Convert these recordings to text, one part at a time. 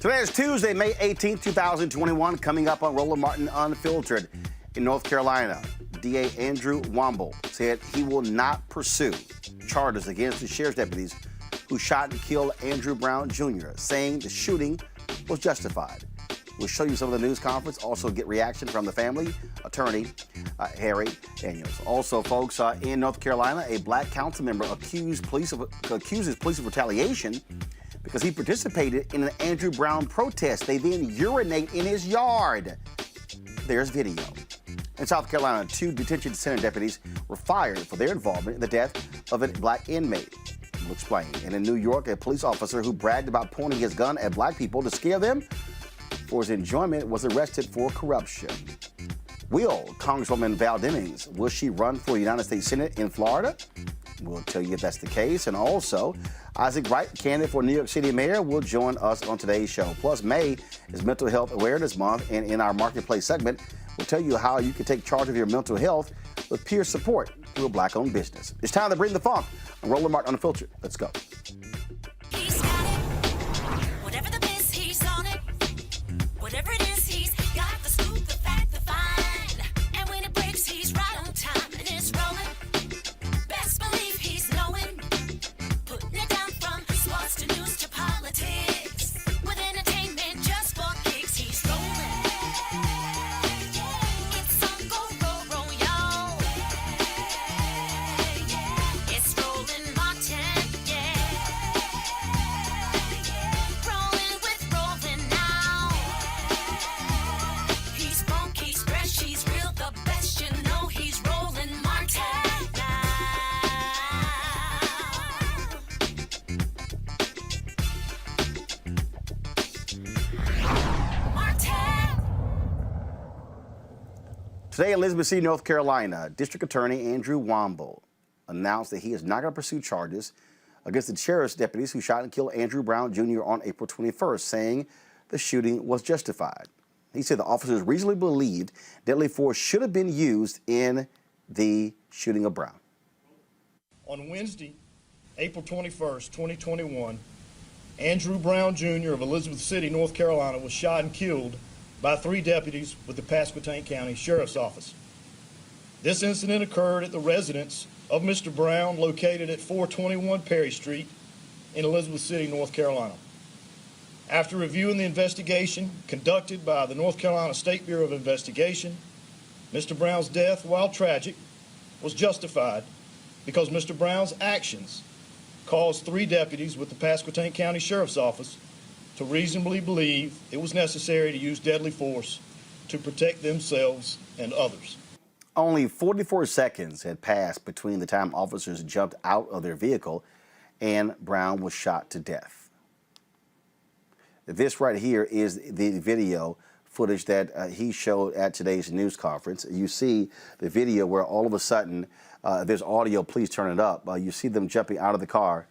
Today is Tuesday, May 18th, 2021, coming up on Roland Martin Unfiltered. In North Carolina, DA Andrew Womble said he will not pursue charges against the sheriff's deputies who shot and killed Andrew Brown Jr., saying the shooting was justified. We'll show you some of the news conference, also get reaction from the family attorney, Harry Daniels. Also, folks, in North Carolina, a black council member accuses police of retaliation because he participated in an Andrew Brown protest. They then urinate in his yard. There's video. In South Carolina, 2 detention center deputies were fired for their involvement in the death of a black inmate. We'll explain. And in New York, a police officer who bragged about pointing his gun at black people to scare them for his enjoyment was arrested for corruption. Will Congresswoman Val Demings, will she run for the United States Senate in Florida? We'll tell you if that's the case. And also, Isaac Wright, candidate for New York City mayor, will join us on today's show. Plus, May is Mental Health Awareness Month, and in our Marketplace segment, we'll tell you how you can take charge of your mental health with peer support through a black-owned business. It's time to bring the funk on Roland Martin Unfiltered. Let's go. He's got it. Whatever the biz, he's on it. Whatever it is, he's got the scoop, the fact, the find. And when it breaks, he's right on time and it's rolling. Best believe he's knowing. Putting it down from sports to news to politics. With entertainment just for kicks, he's rolling. It's on go, roll, roll, y'all. It's Roland Martin, yeah. Rolling with Roland now. He's funky, he's fresh, he's real, the best, you know he's Roland Martin now. Martin. Today, Elizabeth City, North Carolina, District Attorney Andrew Womble announced that he is not going to pursue charges against the sheriff's deputies who shot and killed Andrew Brown Jr. on April 21st, saying the shooting was justified. He said the officers reasonably believed deadly force should have been used in the shooting of Brown. On Wednesday, April 21st, 2021, Andrew Brown Jr. of Elizabeth City, North Carolina, was shot and killed by 3 deputies with the Pasquotank County Sheriff's Office. This incident occurred at the residence of Mr. Brown, located at 421 Perry Street in Elizabeth City, North Carolina. After reviewing the investigation conducted by the North Carolina State Bureau of Investigation, Mr. Brown's death, while tragic, was justified because Mr. Brown's actions caused 3 deputies with the Pasquotank County Sheriff's Office to reasonably believe it was necessary to use deadly force to protect themselves and others. Only 44 seconds had passed between the time officers jumped out of their vehicle and Brown was shot to death. This right here is the video footage that he showed at today's news conference. You see the video where all of a sudden, there's audio, please turn it up. You see them jumping out of the car.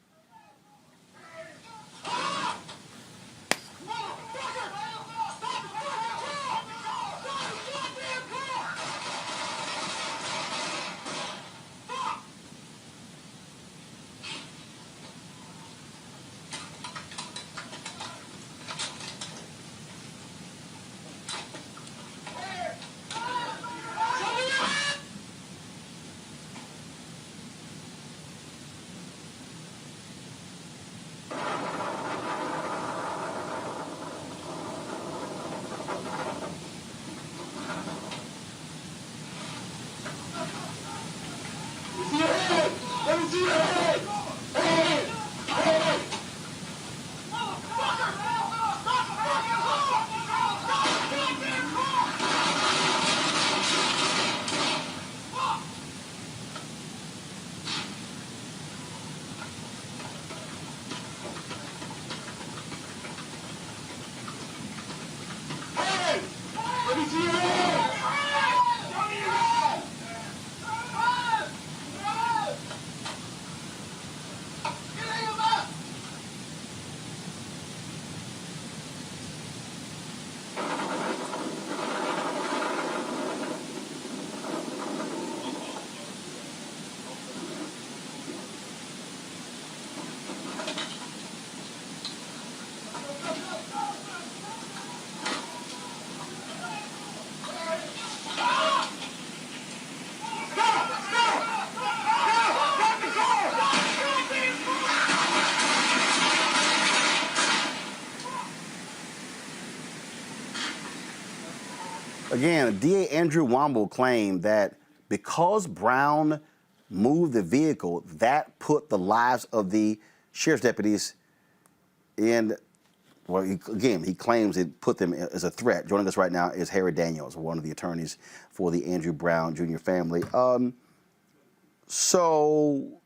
Again, DA Andrew Womble claimed that because Brown moved the vehicle, that put the lives of the sheriff's deputies in, well, he claims it put them as a threat. Joining us right now is Harry Daniels, one of the attorneys for the Andrew Brown Jr. family. So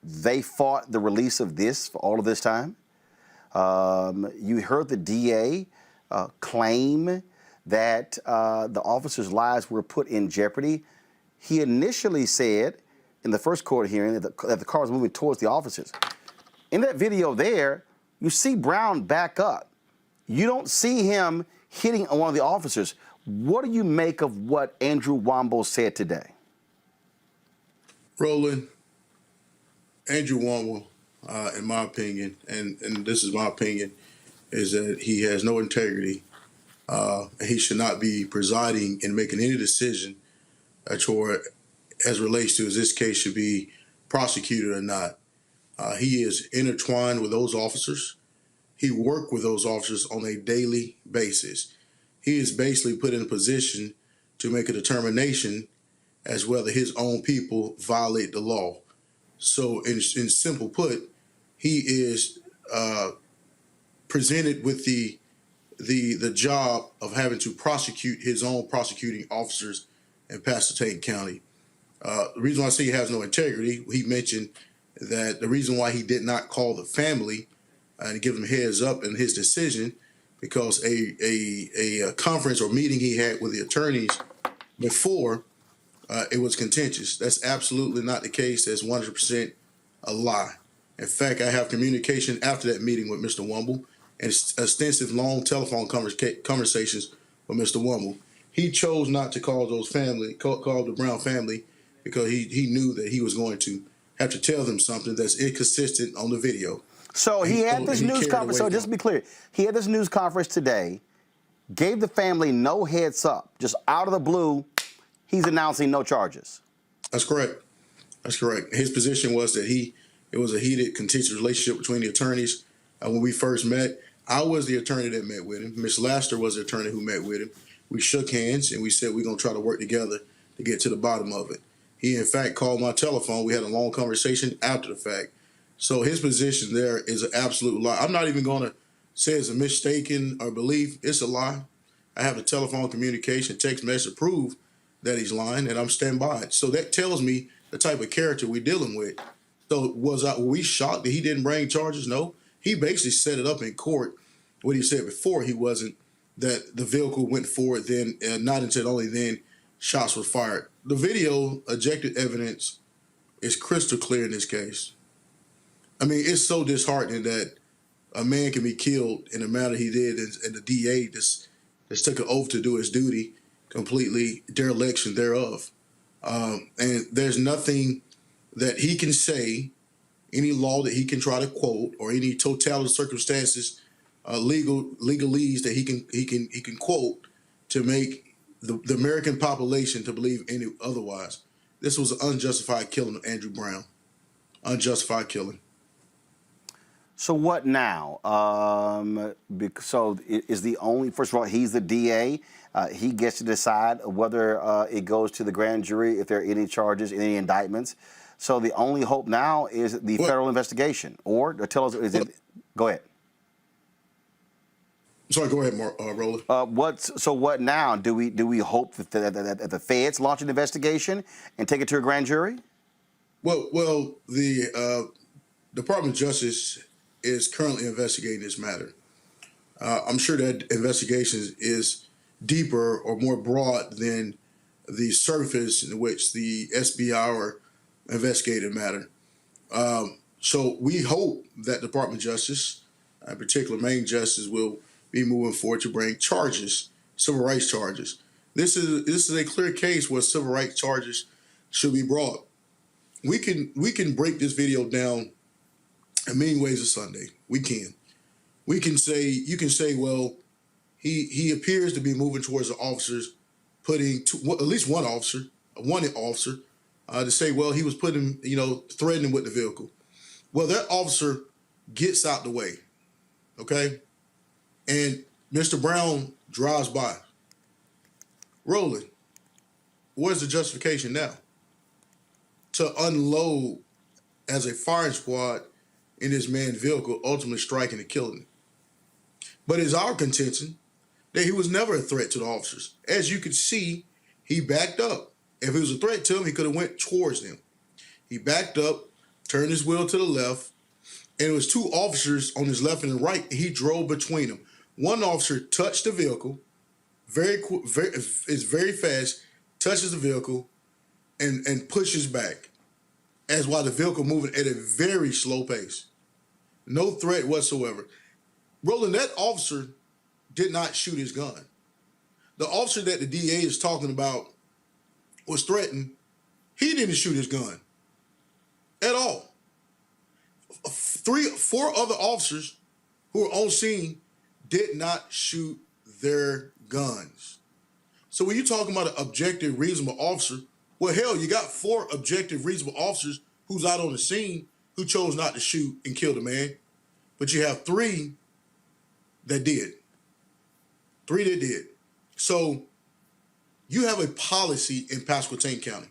they fought the release of this for all of this time. You heard the DA claim that the officers' lives were put in jeopardy. He initially said in the first court hearing that the car was moving towards the officers. In that video there, you see Brown back up. You don't see him hitting one of the officers. What do you make of what Andrew Womble said today? Roland, Andrew Womble, in my opinion, and this is my opinion, is that he has no integrity. He should not be presiding and making any decision as relates to this case should be prosecuted or not. He is intertwined with those officers. He worked with those officers on a daily basis. He is basically put in a position to make a determination as whether his own people violate the law. So in simple put, he is presented with the job of having to prosecute his own prosecuting officers in Pasquotank County. The reason why I say he has no integrity, he mentioned that the reason why he did not call the family and give them heads up in his decision, because a conference or meeting he had with the attorneys before, it was contentious. That's absolutely not the case. That's 100% a lie. In fact, I have communication after that meeting with Mr. Womble and extensive long telephone conversations with Mr. Womble. He chose not to call call the Brown family because he knew that he was going to have to tell them something that's inconsistent on the video. So he had this news conference. So just to be clear, he had this news conference today, gave the family no heads up, just out of the blue, he's announcing no charges. That's correct. That's correct. His position was that it was a heated, contentious relationship between the attorneys. When we first met, I was the attorney that met with him. Ms. Laster was the attorney who met with him. We shook hands and we said we're going to try to work together to get to the bottom of it. He, in fact, called my telephone. We had a long conversation after the fact. So his position there is an absolute lie. I'm not even going to say it's a mistaken or belief. It's a lie. I have a telephone communication, text message to prove that he's lying, and I'm stand by it. So that tells me the type of character we're dealing with. So were we shocked that he didn't bring charges? No. He basically set it up in court. What he said before he wasn't, that the vehicle went forward then, and not until only then shots were fired. The video, objective evidence, is crystal clear in this case. I mean, it's so disheartening that a man can be killed in the manner he did, and the DA just took an oath to do his duty, completely dereliction thereof. And there's nothing that he can say, any law that he can try to quote, or any totality of circumstances, legalese that he can quote to make the American population to believe any otherwise. This was an unjustified killing of Andrew Brown. Unjustified killing. So what now? So is the only, first of all, he's the DA. He gets to decide whether it goes to the grand jury, if there are any charges, any indictments. So the only hope now is the federal investigation. Or tell us, go ahead. Sorry, go ahead, Roland. What now? Do we hope that the feds launch an investigation and take it to a grand jury? Well, the Department of Justice is currently investigating this matter. I'm sure that investigation is deeper or more broad than the surface in which the SBI or investigated matter. So we hope that the Department of Justice, in particular Main Justice, will be moving forward to bring charges, civil rights charges. This is a clear case where civil rights charges should be brought. We can break this video down in many ways of Sunday. We can say, you can say, well, he appears to be moving towards the officers, putting at least one officer to say, well, he was putting, threatening with the vehicle. Well, that officer gets out the way, okay? And Mr. Brown drives by. Roland, where's the justification now to unload as a firing squad in this man's vehicle, ultimately striking and killing him? But it's our contention that he was never a threat to the officers. As you could see, he backed up. If it was a threat to him, he could have went towards them. He backed up, turned his wheel to the left, and it was two officers on his left and right. He drove between them. One officer touched the vehicle, it's very fast, touches the vehicle, and pushes back, as while the vehicle moving at a very slow pace. No threat whatsoever. Roland, that officer did not shoot his gun. The officer that the DA is talking about was threatened. He didn't shoot his gun at all. 4 other officers who were on scene did not shoot their guns. So when you're talking about an objective, reasonable officer, well, hell, you got 4 objective, reasonable officers who's out on the scene who chose not to shoot and kill the man. But you have 3 that did. 3 that did. So you have a policy in Pasquotank County.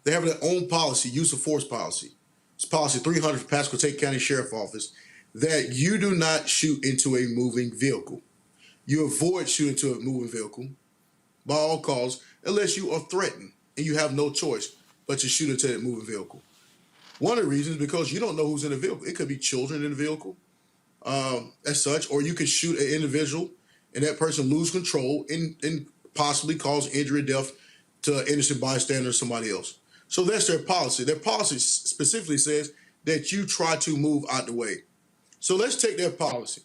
They have their own policy, use of force policy. It's policy 300 for Pasquotank County Sheriff Office, that you do not shoot into a moving vehicle. You avoid shooting into a moving vehicle by all costs unless you are threatened and you have no choice but to shoot into that moving vehicle. One of the reasons is because you don't know who's in the vehicle. It could be children in the vehicle as such, or you could shoot an individual and that person lose control and possibly cause injury or death to an innocent bystander or somebody else. So that's their policy. Their policy specifically says that you try to move out the way. So let's take their policy.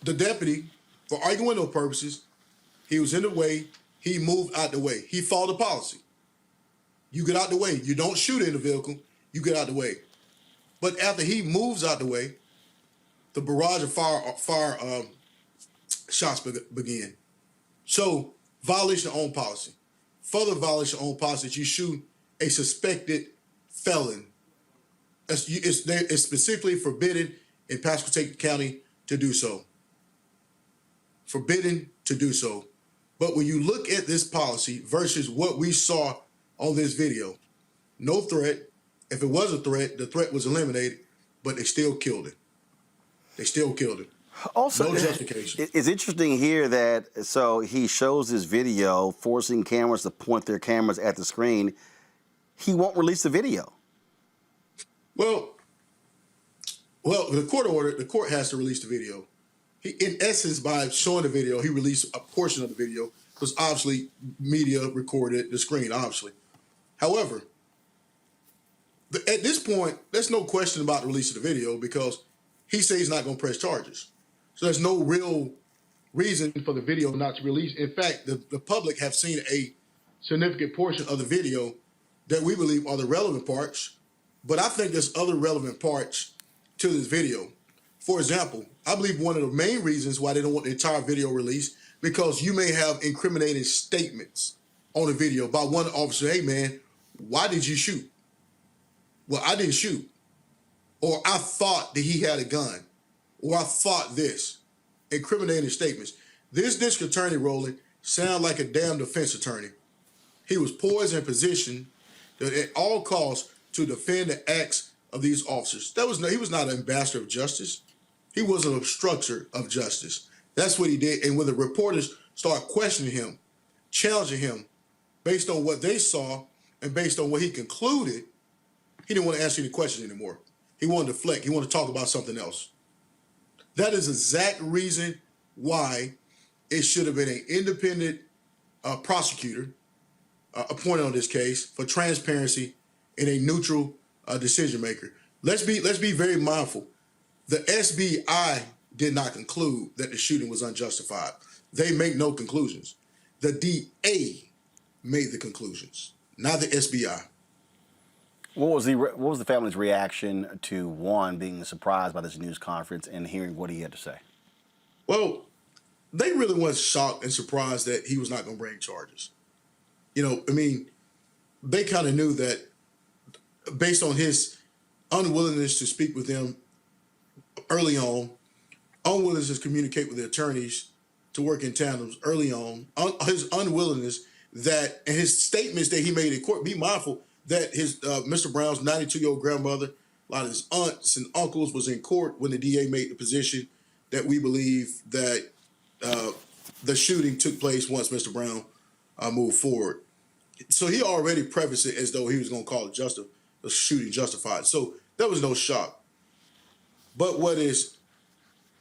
The deputy, for argumental purposes, he was in the way, he moved out the way. He followed the policy. You get out the way. You don't shoot in the vehicle, you get out the way. But after he moves out the way, the barrage of fire shots begin. So, violation of own policy. Further violation of own policy that you shoot a suspected felon. It's specifically forbidden in Pasquotank County to do so. Forbidden to do so. But when you look at this policy versus what we saw on this video, no threat. If it was a threat, the threat was eliminated, but they still killed it. They still killed it. Also, no justification. It's interesting here that, so he shows this video, forcing cameras to point their cameras at the screen. He won't release the video. Well, the court has to release the video. He, in essence, by showing the video, he released a portion of the video because obviously media recorded the screen, obviously. However, at this point, there's no question about the release of the video because he says he's not going to press charges. So there's no real reason for the video not to release. In fact, the public have seen a significant portion of the video that we believe are the relevant parts, but I think there's other relevant parts to this video. For example, I believe one of the main reasons why they don't want the entire video released because you may have incriminating statements on the video by one officer. Hey, man, why did you shoot? Well, I didn't shoot. Or I thought that he had a gun. Or I thought this. Incriminating statements. This district attorney, Roland, sound like a damn defense attorney. He was poised in position that at all costs to defend the acts of these officers. He was not an ambassador of justice. He was an obstructor of justice. That's what he did. And when the reporters started questioning him, challenging him, based on what they saw and based on what he concluded, he didn't want to answer any questions anymore. He wanted to deflect. He wanted to talk about something else. That is the exact reason why it should have been an independent prosecutor appointed on this case for transparency and a neutral decision maker. Let's be very mindful. The SBI did not conclude that the shooting was unjustified. They make no conclusions. The DA made the conclusions, not the SBI. What was the family's reaction to Juan being surprised by this news conference and hearing what he had to say? Well, they really was shocked and surprised that he was not going to bring charges. You know, I mean, they kind of knew that based on his unwillingness to speak with them early on, unwillingness to communicate with the attorneys, to work in tandem early on. His unwillingness that, and his statements that he made in court, be mindful that his Mr. Brown's 92-year-old grandmother, a lot of his aunts and uncles was in court when the DA made the position that we believe that the shooting took place once Mr. Brown moved forward. So he already prefaced it as though he was going to call the shooting justified. So that was no shock. But what is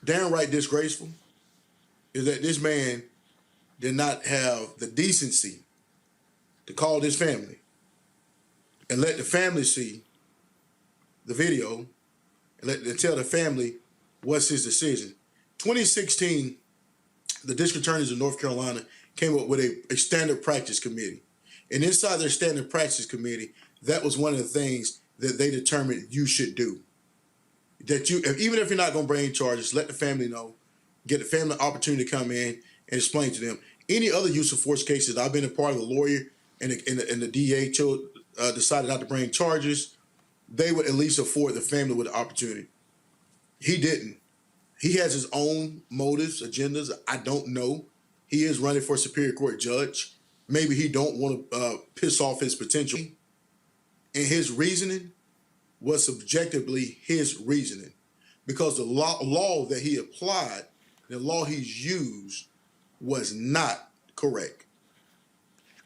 downright disgraceful is that this man did not have the decency to call this family and let the family see the video and tell the family what's his decision. 2016, the district attorneys of North Carolina came up with a standard practice committee. And inside their standard practice committee, that was one of the things that they determined you should do. That even if you're not going to bring charges, let the family know, get the family an opportunity to come in and explain to them. Any other use of force cases, I've been a part of the lawyer and the DA decided not to bring charges, they would at least afford the family with the opportunity. He didn't. He has his own motives, agendas. I don't know. He is running for Superior Court judge. Maybe he don't want to piss off his potential. And his reasoning was subjectively his reasoning because the law that he applied, the law he's used, was not correct.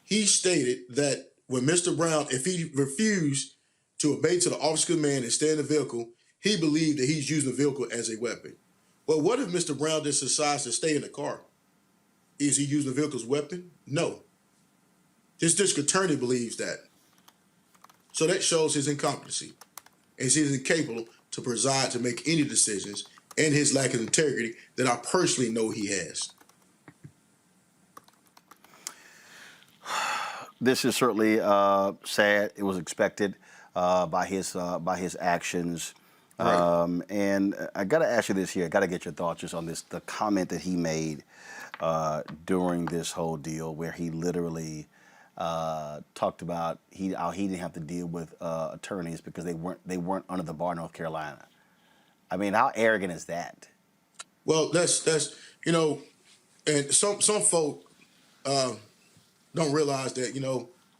He stated that when Mr. Brown, if he refused to obey to the officer's command and stay in the vehicle, he believed that he's using the vehicle as a weapon. Well, what if Mr. Brown just decides to stay in the car? Is he using the vehicle as a weapon? No. This district attorney believes that. So that shows his incompetency. And he's incapable to preside, to make any decisions, and his lack of integrity that I personally know he has. This is certainly sad. It was expected by his actions. Right. And I got to ask you this here. I got to get your thoughts just on this. The comment that he made during this whole deal, where he literally talked about how he didn't have to deal with attorneys because they weren't under the bar in North Carolina. I mean, how arrogant is that? Well, that's and some folk don't realize that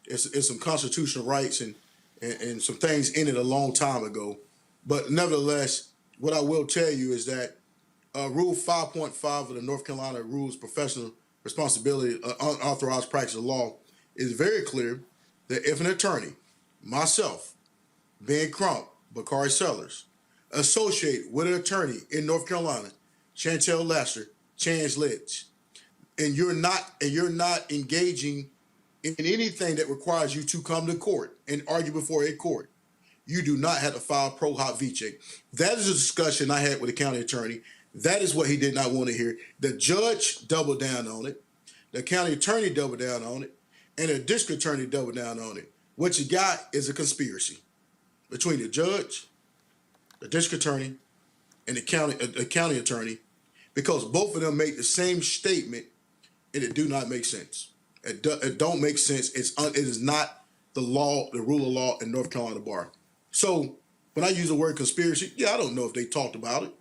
it's some constitutional rights and some things in it a long time ago. But nevertheless, what I will tell you is that Rule 5.5 of the North Carolina Rules Professional Responsibility, Unauthorized Practice of Law, is very clear that if an attorney, myself, Ben Crump, Bakari Sellers, associate with an attorney in North Carolina, Chantel Laster, Chance Litch, and you're not engaging in anything that requires you to come to court and argue before a court, you do not have to file pro hac vice. That is a discussion I had with the county attorney. That is what he did not want to hear. The judge doubled down on it. The county attorney doubled down on it. And the district attorney doubled down on it. What you got is a conspiracy between the judge, the district attorney, and the county attorney, because both of them make the same statement, and it do not make sense. It don't make sense. It is not the law, the rule of law in North Carolina bar. So when I use the word conspiracy, I don't know if they talked about it.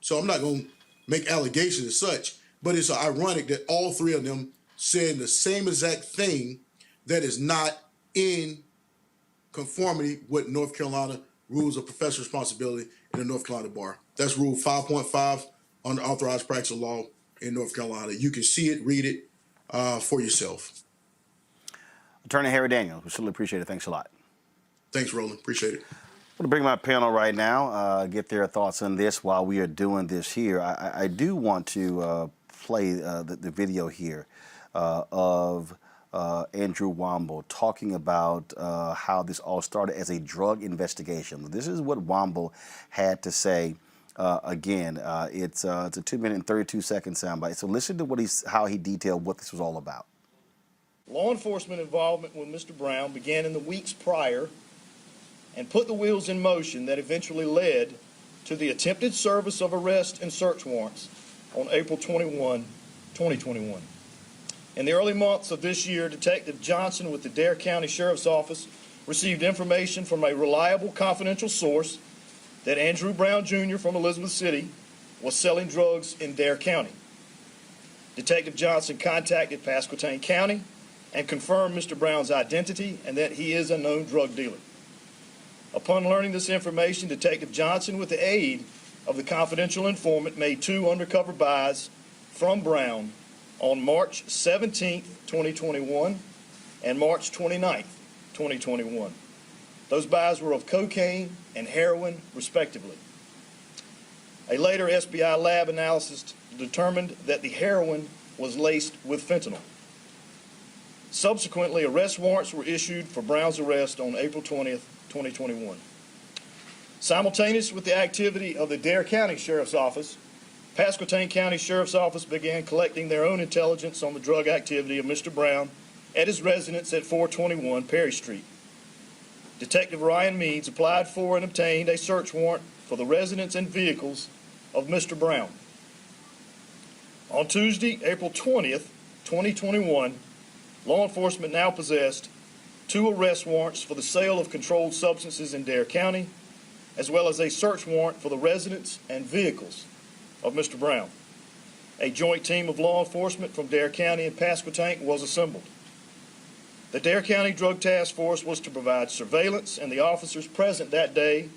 So I'm not going to make allegations as such, but it's ironic that all three of them said the same exact thing that is not in conformity with North Carolina rules of professional responsibility in the North Carolina bar. That's Rule 5.5 on the Authorized Practice of Law in North Carolina. You can see it, read it for yourself. Attorney Harry Daniels, we certainly appreciate it. Thanks a lot. Thanks, Roland. Appreciate it. I'm going to bring my panel right now, get their thoughts on this while we are doing this here. I do want to play the video here of Andrew Womble talking about how this all started as a drug investigation. This is what Womble had to say. Again, it's a 2-minute and 32-second soundbite. So listen to how he detailed what this was all about. Law enforcement involvement with Mr. Brown began in the weeks prior and put the wheels in motion that eventually led to the attempted service of arrest and search warrants on April 21, 2021. In the early months of this year, Detective Johnson with the Dare County Sheriff's Office received information from a reliable confidential source that Andrew Brown Jr. from Elizabeth City was selling drugs in Dare County. Detective Johnson contacted Pasquotank County and confirmed Mr. Brown's identity and that he is a known drug dealer. Upon learning this information, Detective Johnson, with the aid of the confidential informant, made 2 undercover buys from Brown on March 17, 2021 and March 29, 2021. Those buys were of cocaine and heroin, respectively. A later SBI lab analysis determined that the heroin was laced with fentanyl. Subsequently, arrest warrants were issued for Brown's arrest on April 20th, 2021. Simultaneous with the activity of the Dare County Sheriff's Office, Pasquotank County Sheriff's Office began collecting their own intelligence on the drug activity of Mr. Brown at his residence at 421 Perry Street. Detective Ryan Meads applied for and obtained a search warrant for the residence and vehicles of Mr. Brown. On Tuesday, April 20th, 2021, law enforcement now possessed 2 arrest warrants for the sale of controlled substances in Dare County, as well as a search warrant for the residence and vehicles of Mr. Brown. A joint team of law enforcement from Dare County and Pasquotank was assembled. The Dare County Drug Task Force was to provide surveillance, and the officers present that day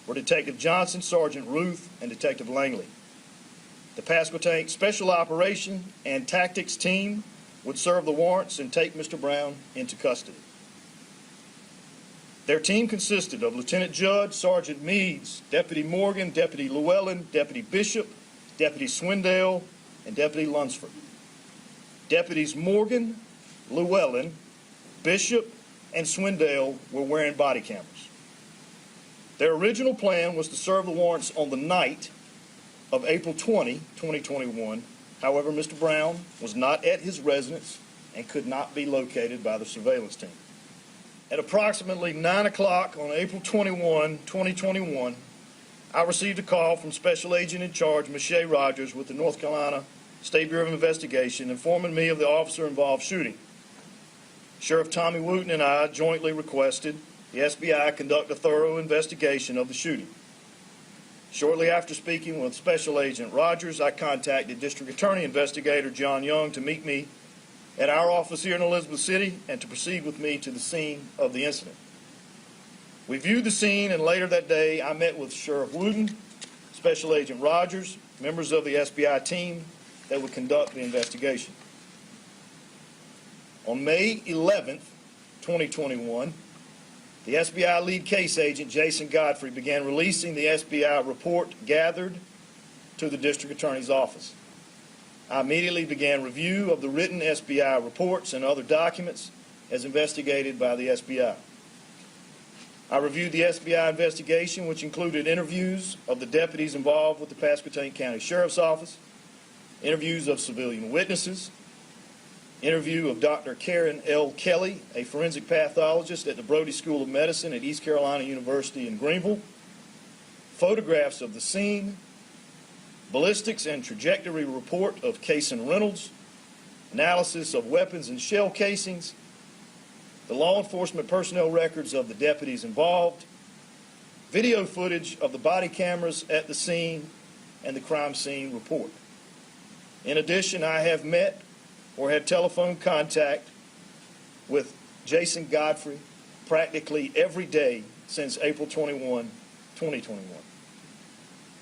were Detective Johnson, Sergeant Ruth, and Detective Langley. The Pasquotank Special Operation and Tactics team would serve the warrants and take Mr. Brown into custody. Their team consisted of Lieutenant Judge, Sergeant Meads, Deputy Morgan, Deputy Llewellyn, Deputy Bishop, Deputy Swindale, and Deputy Lunsford. Deputies Morgan, Llewellyn, Bishop, and Swindale were wearing body cameras. Their original plan was to serve the warrants on the night of April 20, 2021. However, Mr. Brown was not at his residence and could not be located by the surveillance team. At approximately 9 o'clock on April 21, 2021, I received a call from Special Agent in Charge Michelle Rogers with the North Carolina State Bureau of Investigation informing me of the officer-involved shooting. Sheriff Tommy Wooten and I jointly requested the SBI conduct a thorough investigation of the shooting. Shortly after speaking with Special Agent Rogers, I contacted District Attorney Investigator John Young to meet me at our office here in Elizabeth City and to proceed with me to the scene of the incident. We viewed the scene, and later that day I met with Sheriff Wooten, Special Agent Rogers, members of the SBI team that would conduct the investigation. On May 11th, 2021, the SBI lead case agent, Jason Godfrey, began releasing the SBI report gathered to the District Attorney's office. I immediately began review of the written SBI reports and other documents as investigated by the SBI. I reviewed the SBI investigation, which included interviews of the deputies involved with the Pasquotank County Sheriff's Office, interviews of civilian witnesses, interview of Dr. Karen L. Kelly, a forensic pathologist at the Brody School of Medicine at East Carolina University in Greenville, photographs of the scene, ballistics and trajectory report of Cason Reynolds, analysis of weapons and shell casings, the law enforcement personnel records of the deputies involved, video footage of the body cameras at the scene, and the crime scene report. In addition, I have met or had telephone contact with Jason Godfrey practically every day since April 21, 2021.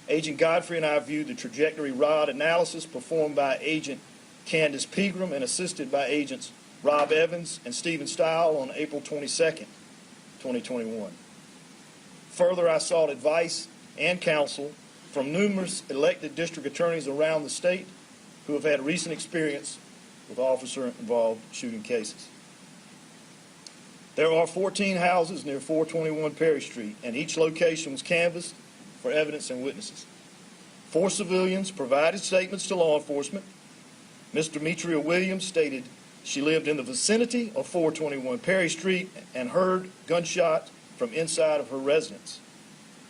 Agent Godfrey and I viewed the trajectory rod analysis performed by Agent Candace Pegram and assisted by Agents Rob Evans and Stephen Stile on April 22, 2021. Further, I sought advice and counsel from numerous elected district attorneys around the state who have had recent experience with officer-involved shooting cases. There are 14 houses near 421 Perry Street, and each location was canvassed for evidence and witnesses. 4 civilians provided statements to law enforcement. Ms. Demetria Williams stated she lived in the vicinity of 421 Perry Street and heard gunshots from inside of her residence.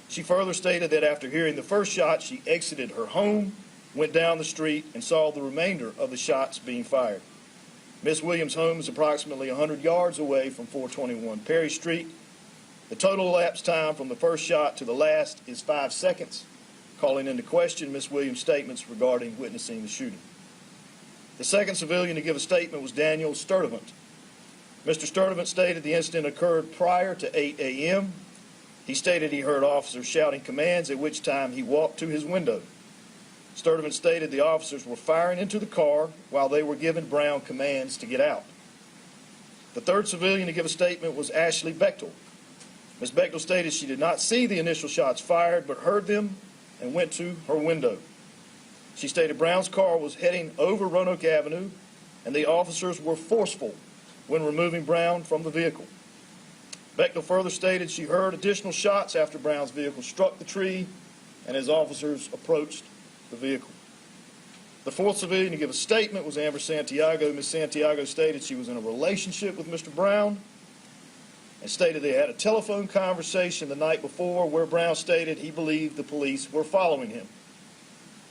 She further stated that after hearing the first shot, she exited her home, went down the street, and saw the remainder of the shots being fired. Ms. Williams' home is approximately 100 yards away from 421 Perry Street. The total elapsed time from the first shot to the last is 5 seconds, calling into question Ms. Williams' statements regarding witnessing the shooting. The second civilian to give a statement was Daniel Sturdivant. Mr. Sturdivant stated the incident occurred prior to 8 a.m. He stated he heard officers shouting commands, at which time he walked to his window. Sturdivant stated the officers were firing into the car while they were giving Brown commands to get out. The third civilian to give a statement was Ashley Bechtel. Ms. Bechtel stated she did not see the initial shots fired, but heard them and went to her window. She stated Brown's car was heading over Roanoke Avenue, and the officers were forceful when removing Brown from the vehicle. Bechtel further stated she heard additional shots after Brown's vehicle struck the tree and as officers approached the vehicle. The fourth civilian to give a statement was Amber Santiago. Ms. Santiago stated she was in a relationship with Mr. Brown and stated they had a telephone conversation the night before where Brown stated he believed the police were following him.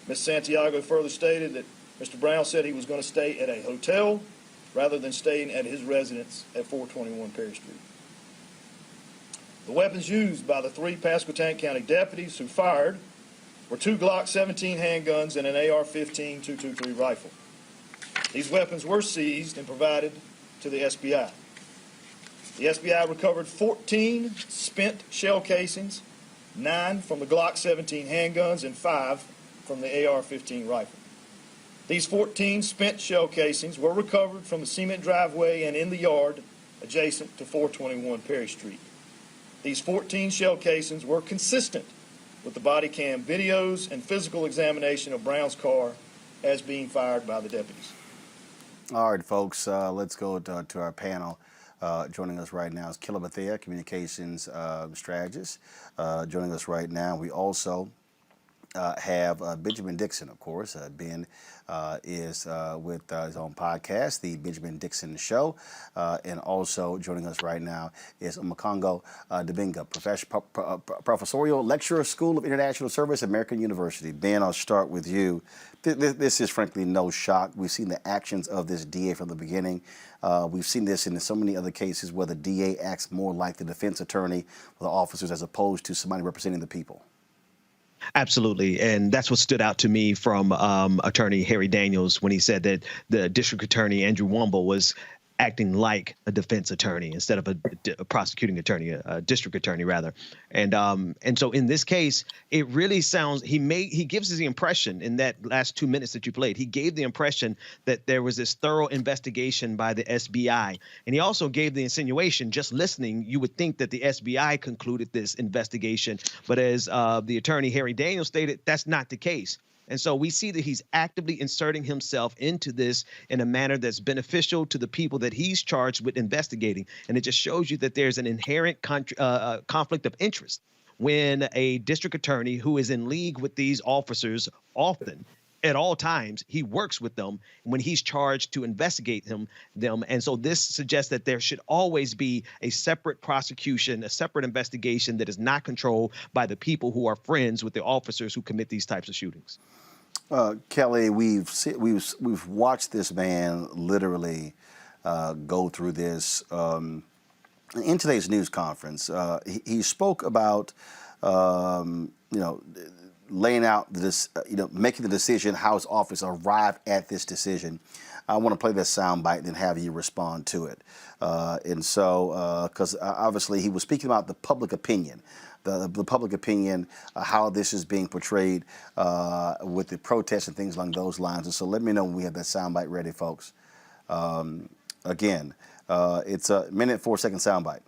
Ms. Santiago further stated that Mr. Brown said he was going to stay at a hotel rather than staying at his residence at 421 Perry Street. The weapons used by the three Pasquotank County deputies who fired were two Glock 17 handguns and an AR-15 .223 rifle. These weapons were seized and provided to the SBI. The SBI recovered 14 spent shell casings, 9 from the Glock 17 handguns and 5 from the AR-15 rifle. These 14 spent shell casings were recovered from the cement driveway and in the yard adjacent to 421 Perry Street. These 14 shell casings were consistent with the body cam videos and physical examination of Brown's car as being fired by the deputies. All right, folks, let's go to our panel. Joining us right now is Killa Bethea, communications strategist. Joining us right now, we also have Benjamin Dixon, of course. Ben is with his own podcast, The Benjamin Dixon Show. And also joining us right now is Makongo Dibinga, professorial lecturer, School of International Service, American University. Ben, I'll start with you. This is frankly no shock. We've seen the actions of this DA from the beginning. We've seen this in so many other cases where the DA acts more like the defense attorney for the officers as opposed to somebody representing the people. Absolutely. And that's what stood out to me from Attorney Harry Daniels when he said that the District Attorney, Andrew Womble, was acting like a defense attorney instead of a prosecuting attorney, a district attorney rather. And so in this case, it really sounds, he gives us the impression in that last 2 minutes that you played, he gave the impression that there was this thorough investigation by the SBI. And he also gave the insinuation, just listening, you would think that the SBI concluded this investigation. But as the attorney Harry Daniels stated, that's not the case. And so we see that he's actively inserting himself into this in a manner that's beneficial to the people that he's charged with investigating. And it just shows you that there's an inherent conflict of interest when a district attorney who is in league with these officers often, at all times, he works with them when he's charged to investigate them. And so this suggests that there should always be a separate prosecution, a separate investigation that is not controlled by the people who are friends with the officers who commit these types of shootings. Kelly, we've watched this man literally go through this. In today's news conference, he spoke about laying out this, making the decision, how his office arrived at this decision. I want to play this soundbite and then have you respond to it. And so, because obviously he was speaking about the public opinion. The public opinion, how this is being portrayed with the protests and things along those lines. And so let me know when we have that soundbite ready, folks. Again, it's a 1 4 second soundbite.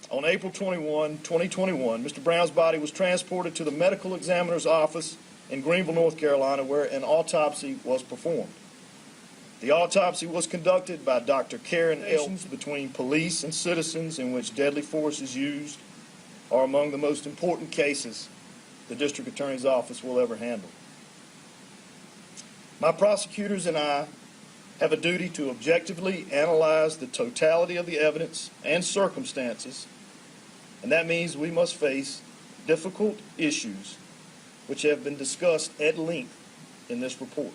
On April 21, 2021, Mr. Brown's body was transported to the medical examiner's office in Greenville, North Carolina, where an autopsy was performed. The autopsy was conducted by Dr. Karen Elms. Between police and citizens in which deadly force is used are among the most important cases the District Attorney's Office will ever handle. My prosecutors and I have a duty to objectively analyze the totality of the evidence and circumstances, and that means we must face difficult issues which have been discussed at length in this report.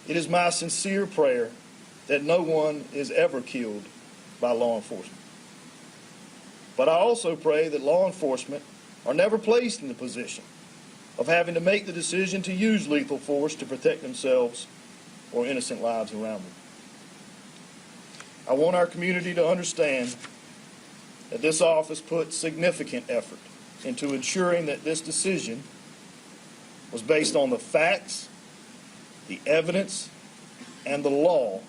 It is my sincere prayer that no one is ever killed by law enforcement. But I also pray that law enforcement are never placed in the position of having to make the decision to use lethal force to protect themselves or innocent lives around them. I want our community to understand that this office put significant effort into ensuring that this decision was based on the facts, the evidence, and the law,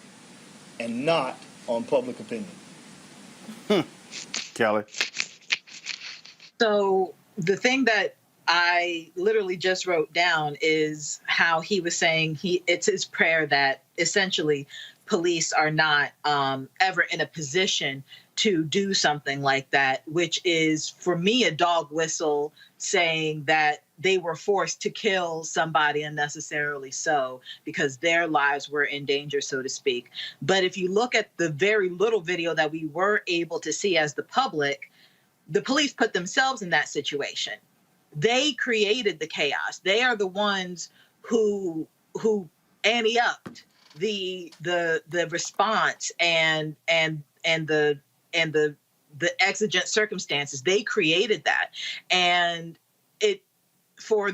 and not on public opinion. Kelly. So the thing that I literally just wrote down is how he was saying it's his prayer that essentially police are not ever in a position to do something like that, which is, for me, a dog whistle saying that they were forced to kill somebody unnecessarily so because their lives were in danger, so to speak. But if you look at the very little video that we were able to see as the public, the police put themselves in that situation. They created the chaos. They are the ones who ante-upped the response and the exigent circumstances. They created that, and for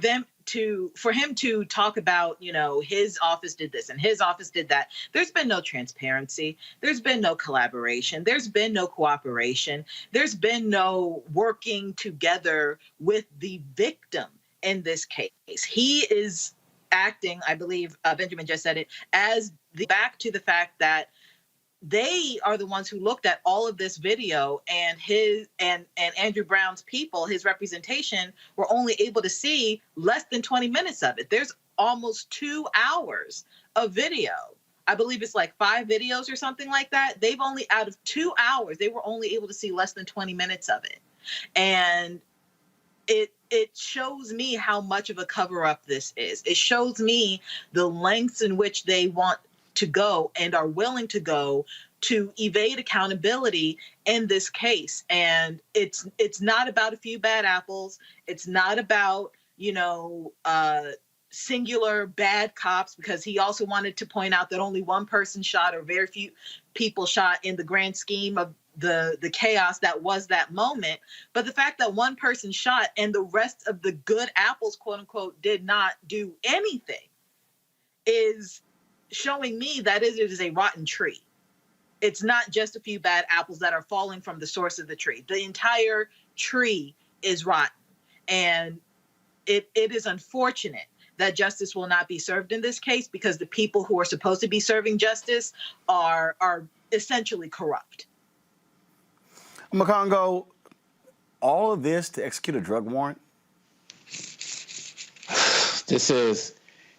him to talk about, his office did this and his office did that. There's been no transparency. There's been no collaboration. There's been no cooperation. There's been no working together with the victim in this case. He is acting, I believe Benjamin just said it, as back to the fact that they are the ones who looked at all of this video, and Andrew Brown's people, his representation, were only able to see less than 20 minutes of it. There's almost 2 hours of video. I believe it's like 5 videos or something like that. They've only, out of 2 hours, they were only able to see less than 20 minutes of it. And it shows me how much of a cover-up this is. It shows me the lengths in which they want to go and are willing to go to evade accountability in this case. And it's not about a few bad apples. It's not about, singular bad cops, because he also wanted to point out that only one person shot, or very few people shot, in the grand scheme of the chaos that was that moment. But the fact that one person shot and the rest of the good apples, quote unquote, did not do anything is showing me that it is a rotten tree. It's not just a few bad apples that are falling from the source of the tree. The entire tree is rotten. And it is unfortunate that justice will not be served in this case, because the people who are supposed to be serving justice are essentially corrupt. Makongo, all of this to execute a drug warrant? This is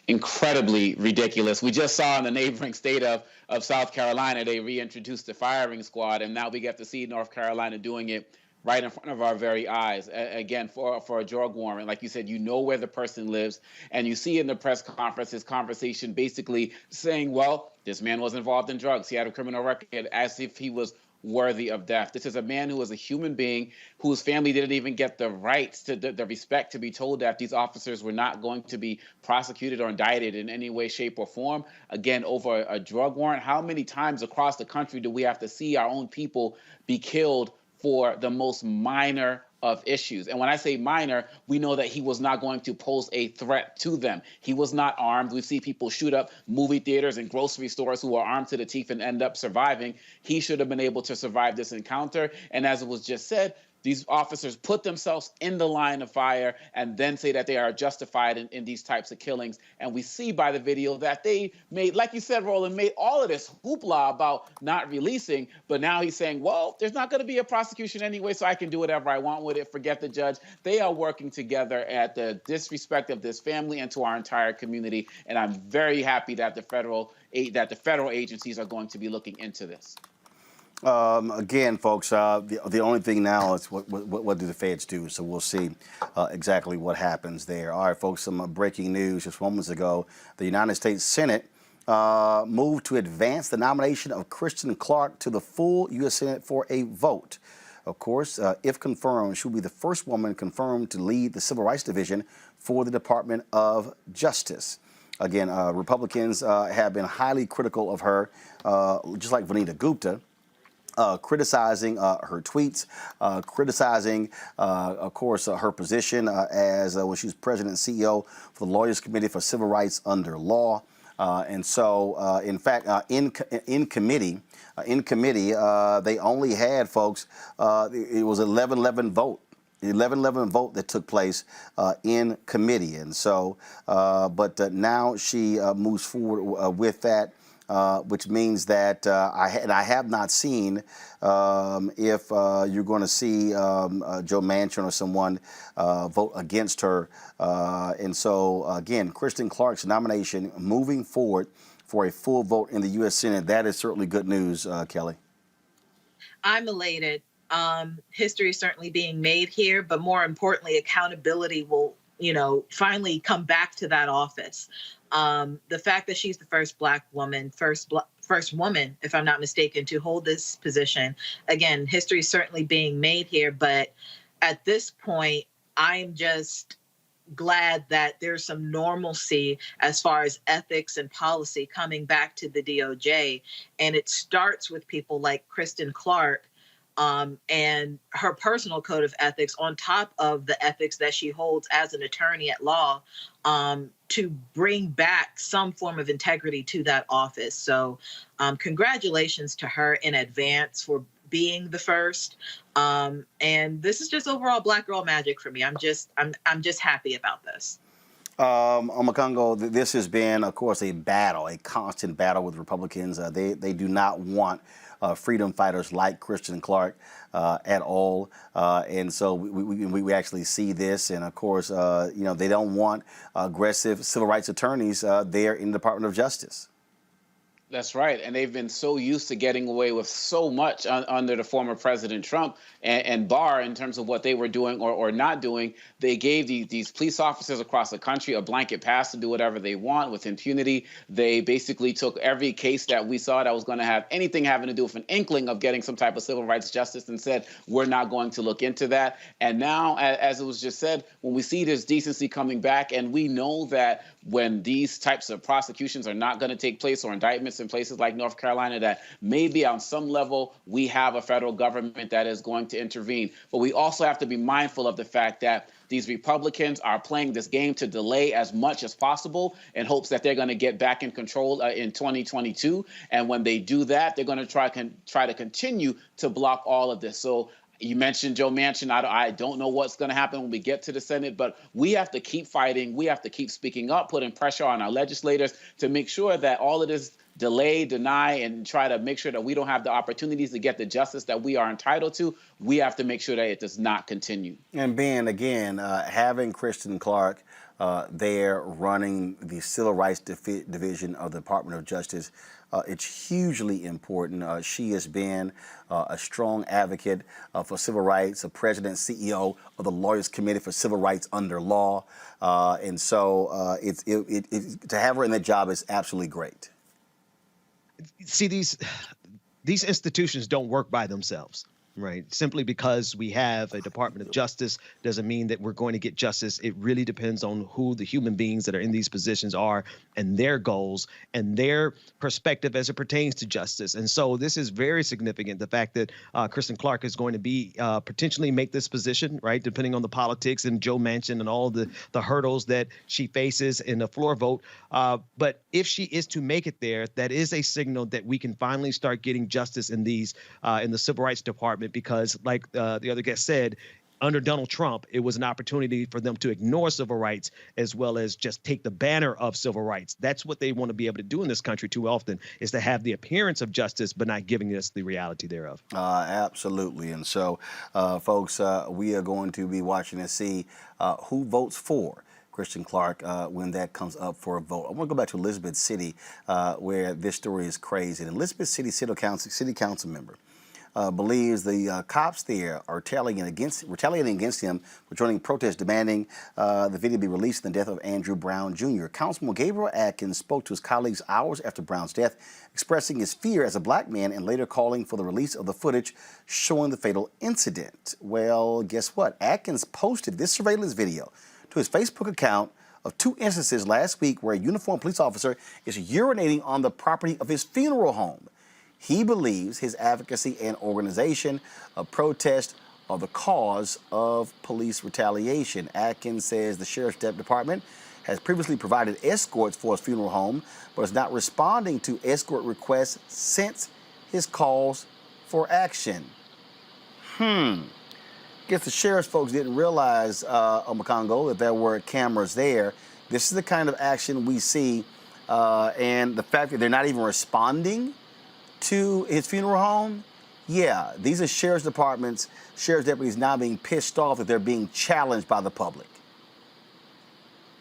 incredibly ridiculous. We just saw in the neighboring state of South Carolina, they reintroduced the firing squad, and now we get to see North Carolina doing it right in front of our very eyes. Again, for a drug warrant. Like you said, you know where the person lives, and you see in the press conference his conversation basically saying, well, this man was involved in drugs. He had a criminal record, as if he was worthy of death. This is a man who is a human being, whose family didn't even get the rights to the respect to be told that these officers were not going to be prosecuted or indicted in any way, shape, or form, again, over a drug warrant. How many times across the country do we have to see our own people be killed for the most minor of issues? And when I say minor, we know that he was not going to pose a threat to them. He was not armed. We see people shoot up movie theaters and grocery stores who are armed to the teeth and end up surviving. He should have been able to survive this encounter. And as it was just said, these officers put themselves in the line of fire and then say that they are justified in these types of killings. And we see by the video that they made, like you said, Roland, made all of this hoopla about not releasing. But now he's saying, well, there's not going to be a prosecution anyway, so I can do whatever I want with it. Forget the judge. They are working together at the disrespect of this family and to our entire community. And I'm very happy that the federal agencies are going to be looking into this. Again, folks, the only thing now is what do the feds do? So we'll see exactly what happens there. All right, folks, some breaking news just moments ago. The United States Senate moved to advance the nomination of Kristen Clark to the full U.S. Senate for a vote. Of course, if confirmed, she will be the first woman confirmed to lead the Civil Rights Division for the Department of Justice. Again, Republicans have been highly critical of her, just like Vanita Gupta. criticizing her tweets, criticizing, of course, her position as when she was president and CEO for the Lawyers Committee for Civil Rights under Law. And so, in fact, in committee, they only had, folks, it was 11-11 vote. 11-11 vote that took place in committee. And so, but now she moves forward with that. Which means that I have not seen if you're going to see Joe Manchin or someone vote against her. And so, again, Kristen Clarke's nomination moving forward for a full vote in the U.S. Senate. That is certainly good news, Kelly. I'm elated. History is certainly being made here, but more importantly, accountability will, finally come back to that office. The fact that she's the first Black woman, first woman, if I'm not mistaken, to hold this position. Again, history is certainly being made here, but at this point, I'm just glad that there's some normalcy as far as ethics and policy coming back to the DOJ. And it starts with people like Kristen Clarke, and her personal code of ethics on top of the ethics that she holds as an attorney at law, to bring back some form of integrity to that office. So congratulations to her in advance for being the first. And this is just overall Black girl magic for me. I'm just happy about this. Omokongo, this has been, of course, a battle, a constant battle with Republicans. They do not want freedom fighters like Kristen Clarke at all. And so we actually see this. And of course, they don't want aggressive civil rights attorneys there in the Department of Justice. That's right. And they've been so used to getting away with so much under the former President Trump and Barr in terms of what they were doing or not doing. They gave these police officers across the country a blanket pass to do whatever they want with impunity. They basically took every case that we saw that was going to have anything having to do with an inkling of getting some type of civil rights justice and said, we're not going to look into that. And now, as it was just said, when we see this decency coming back, and we know that when these types of prosecutions are not going to take place or indictments in places like North Carolina, that maybe on some level we have a federal government that is going to intervene. But we also have to be mindful of the fact that these Republicans are playing this game to delay as much as possible in hopes that they're going to get back in control in 2022. And when they do that, they're going to try to continue to block all of this. So you mentioned Joe Manchin. I don't know what's going to happen when we get to the Senate, but we have to keep fighting. We have to keep speaking up, putting pressure on our legislators to make sure that all of this delay, deny, and try to make sure that we don't have the opportunities to get the justice that we are entitled to. We have to make sure that it does not continue. And Ben, again, having Kristen Clarke there running the Civil Rights Division of the Department of Justice, it's hugely important. She has been a strong advocate for civil rights, a president, CEO of the Lawyers Committee for Civil Rights under Law. And so to have her in that job is absolutely great. See, these institutions don't work by themselves, right? Simply because we have a Department of Justice doesn't mean that we're going to get justice. It really depends on who the human beings that are in these positions are and their goals and their perspective as it pertains to justice. And so this is very significant, the fact that Kristen Clarke is going to be potentially make this position, right, depending on the politics and Joe Manchin and all the hurdles that she faces in the floor vote. But if she is to make it there, that is a signal that we can finally start getting justice in these in the Civil Rights Department, because like the other guest said, under Donald Trump, it was an opportunity for them to ignore civil rights as well as just take the banner of civil rights. That's what they want to be able to do in this country too often, is to have the appearance of justice, but not giving us the reality thereof. Absolutely. And so, folks, we are going to be watching to see who votes for Kristen Clarke when that comes up for a vote. I want to go back to Elizabeth City, where this story is crazy. An Elizabeth City City Council member believes the cops there are retaliating against him for joining protests demanding the video be released in the death of Andrew Brown Jr. Councilman Gabriel Atkins spoke to his colleagues hours after Brown's death, expressing his fear as a black man and later calling for the release of the footage showing the fatal incident. Well, guess what? Atkins posted this surveillance video to his Facebook account of two instances last week where a uniformed police officer is urinating on the property of his funeral home. He believes his advocacy and organization of protest are the cause of police retaliation. Atkins says the Sheriff's Department has previously provided escorts for his funeral home, but is not responding to escort requests since his calls for action. Guess the sheriff's folks didn't realize, Omakongo, that there were cameras there. This is the kind of action we see, and the fact that they're not even responding to his funeral home. Yeah, these are sheriff's departments, sheriff's deputies now being pissed off that they're being challenged by the public.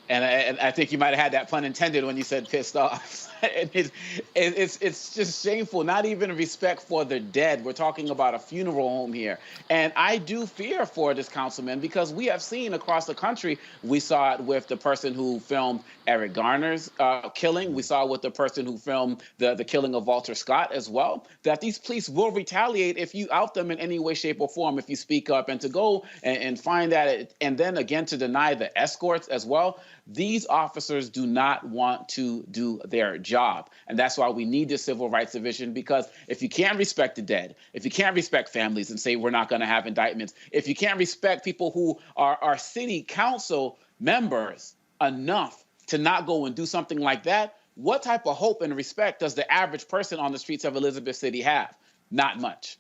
And I think you might have had that pun intended when you said pissed off. It's just shameful, not even respect for the dead. We're talking about a funeral home here. And I do fear for this councilman because we have seen across the country, we saw it with the person who filmed Eric Garner's killing. We saw it with the person who filmed the killing of Walter Scott as well, that these police will retaliate if you out them in any way, shape, or form, if you speak up. And to go and find that, and then again to deny the escorts as well. These officers do not want to do their job. And that's why we need the Civil Rights Division, because if you can't respect the dead, if you can't respect families and say we're not going to have indictments, if you can't respect people who are city council members enough to not go and do something like that, what type of hope and respect does the average person on the streets of Elizabeth City have? Not much.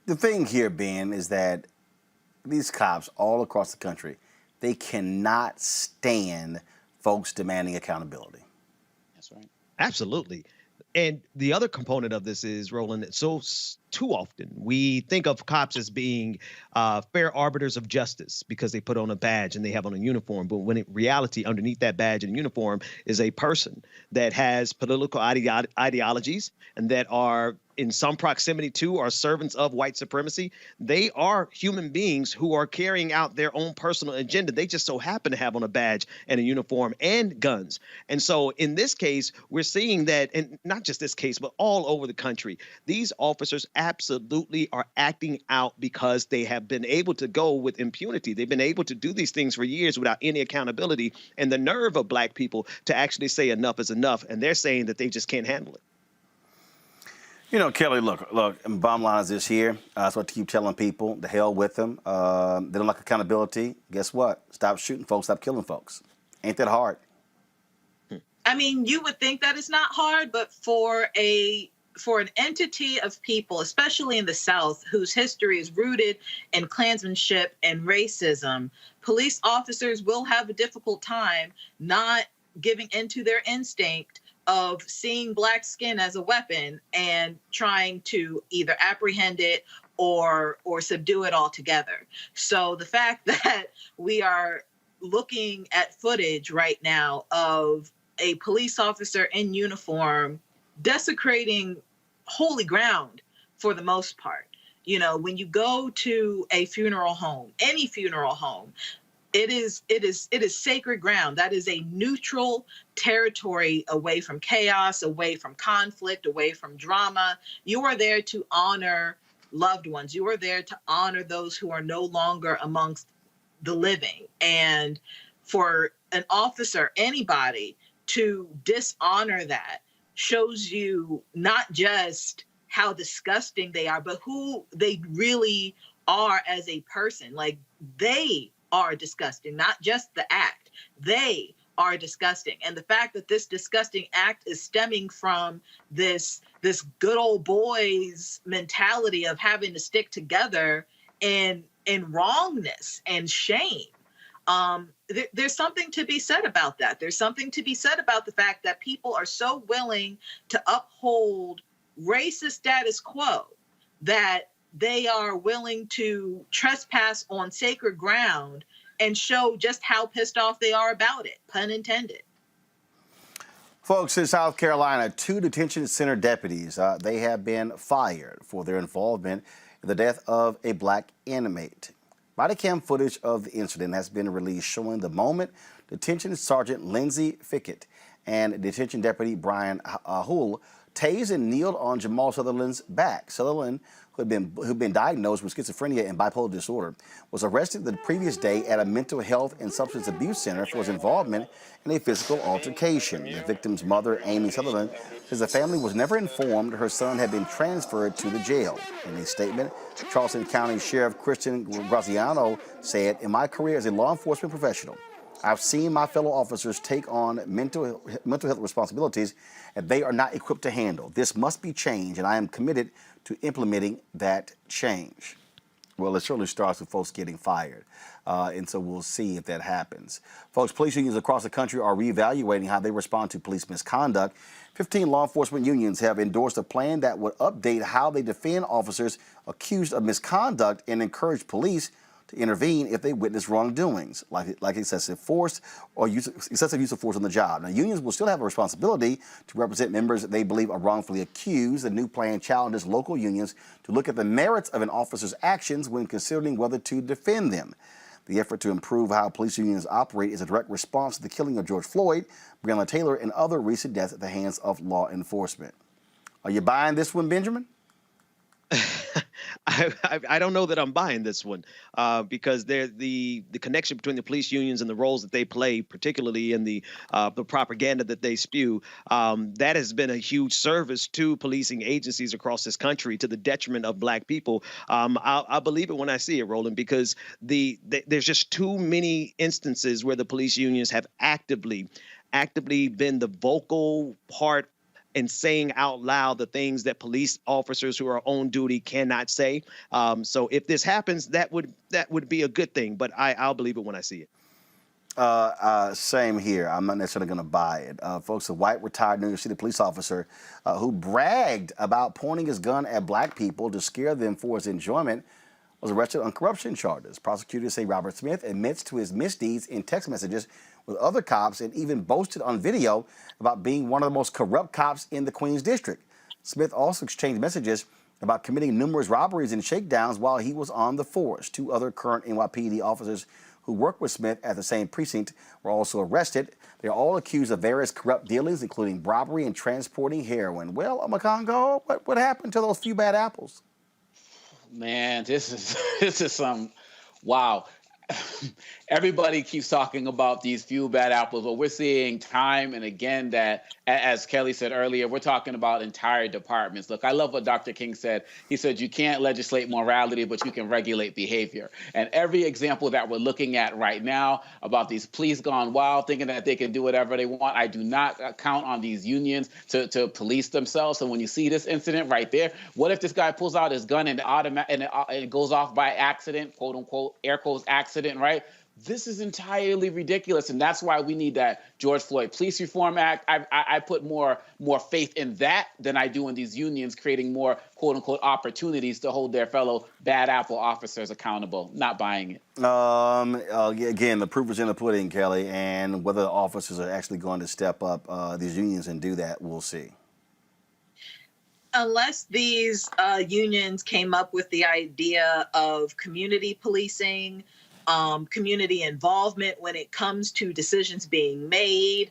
The thing here, Ben, is that these cops all across the country, they cannot stand folks demanding accountability. That's right. Absolutely. And the other component of this is, Roland, too often we think of cops as being fair arbiters of justice because they put on a badge and they have on a uniform. But when in reality, underneath that badge and uniform is a person that has political ideologies and that are in some proximity to or servants of white supremacy. They are human beings who are carrying out their own personal agenda. They just so happen to have on a badge and a uniform and guns. And so in this case, we're seeing that, and not just this case, but all over the country, these officers absolutely are acting out because they have been able to go with impunity. They've been able to do these things for years without any accountability, and the nerve of black people to actually say enough is enough. And they're saying that they just can't handle it. You know, Kelly, look, and bottom line is this here. That's what I keep telling people. The hell with them. They don't like accountability. Guess what? Stop shooting folks. Stop killing folks. Ain't that hard? I mean, you would think that it's not hard, but for an entity of people, especially in the South, whose history is rooted in Klansmanship and racism, police officers will have a difficult time not giving into their instinct of seeing black skin as a weapon and trying to either apprehend it or subdue it altogether. So the fact that we are looking at footage right now of a police officer in uniform desecrating holy ground for the most part. You know, when you go to a funeral home, any funeral home, it is sacred ground. That is a neutral territory away from chaos, away from conflict, away from drama. You are there to honor loved ones. You are there to honor those who are no longer amongst the living. And for an officer, anybody, to dishonor that shows you not just how disgusting they are, but who they really are as a person. Like, they are disgusting, not just the act. They are disgusting. And the fact that this disgusting act is stemming from this good old boys mentality of having to stick together in wrongness and shame. There's something to be said about that. There's something to be said about the fact that people are so willing to uphold racist status quo that they are willing to trespass on sacred ground and show just how pissed off they are about it, pun intended. Folks, in South Carolina, 2 detention center deputies, they have been fired for their involvement in the death of a black inmate. Body cam footage of the incident has been released showing the moment Detention Sergeant Lindsay Fickett and Detention Deputy Brian Hull tased and kneeled on Jamal Sutherland's back. Sutherland who'd been diagnosed with schizophrenia and bipolar disorder, was arrested the previous day at a mental health and substance abuse center for his involvement in a physical altercation. The victim's mother, Amy Sutherland, says the family was never informed her son had been transferred to the jail. In a statement, Charleston County Sheriff Christian Graziano said, "In my career as a law enforcement professional, I've seen my fellow officers take on mental health responsibilities that they are not equipped to handle. This must be changed, and I am committed to implementing that change." Well, it certainly starts with folks getting fired, and so we'll see if that happens. Folks, police unions across the country are reevaluating how they respond to police misconduct. 15 law enforcement unions have endorsed a plan that would update how they defend officers accused of misconduct and encourage police to intervene if they witness wrongdoings, like excessive force or excessive use of force on the job. Now, unions will still have a responsibility to represent members that they believe are wrongfully accused. The new plan challenges local unions to look at the merits of an officer's actions when considering whether to defend them. The effort to improve how police unions operate is a direct response to the killing of George Floyd, Breonna Taylor, and other recent deaths at the hands of law enforcement. Are you buying this one, Benjamin? I don't know that I'm buying this one because the connection between the police unions and the roles that they play, particularly in the propaganda that they spew, that has been a huge service to policing agencies across this country to the detriment of Black people. I believe it when I see it, Roland, because there's just too many instances where the police unions have actively been the vocal part and saying out loud the things that police officers who are on duty cannot say. So if this happens, that would be a good thing. But I'll believe it when I see it. Same here. I'm not necessarily going to buy it. Folks, a white retired New York City police officer who bragged about pointing his gun at Black people to scare them for his enjoyment was arrested on corruption charges. Prosecutors say Robert Smith admits to his misdeeds in text messages with other cops and even boasted on video about being one of the most corrupt cops in the Queens District. Smith also exchanged messages about committing numerous robberies and shakedowns while he was on the force. 2 other current NYPD officers who worked with Smith at the same precinct were also arrested. They are all accused of various corrupt dealings, including robbery and transporting heroin. Well, Makongo, what happened to those few bad apples? Man, this is some wow. Everybody keeps talking about these few bad apples, but we're seeing time and again that, as Kelly said earlier, we're talking about entire departments. Look, I love what Dr. King said. He said you can't legislate morality, but you can regulate behavior. And every example that we're looking at right now about these police gone wild, thinking that they can do whatever they want, I do not count on these unions to police themselves. So when you see this incident right there, what if this guy pulls out his gun and it goes off by accident, quote unquote, air quotes accident, right? This is entirely ridiculous, and that's why we need that George Floyd Police Reform Act. I put more faith in that than I do in these unions creating more quote-unquote opportunities to hold their fellow bad apple officers accountable. Not buying it. Again, the proof is in the pudding, Kelly, and whether the officers are actually going to step up these unions and do that, we'll see. Unless these unions came up with the idea of community policing, community involvement when it comes to decisions being made,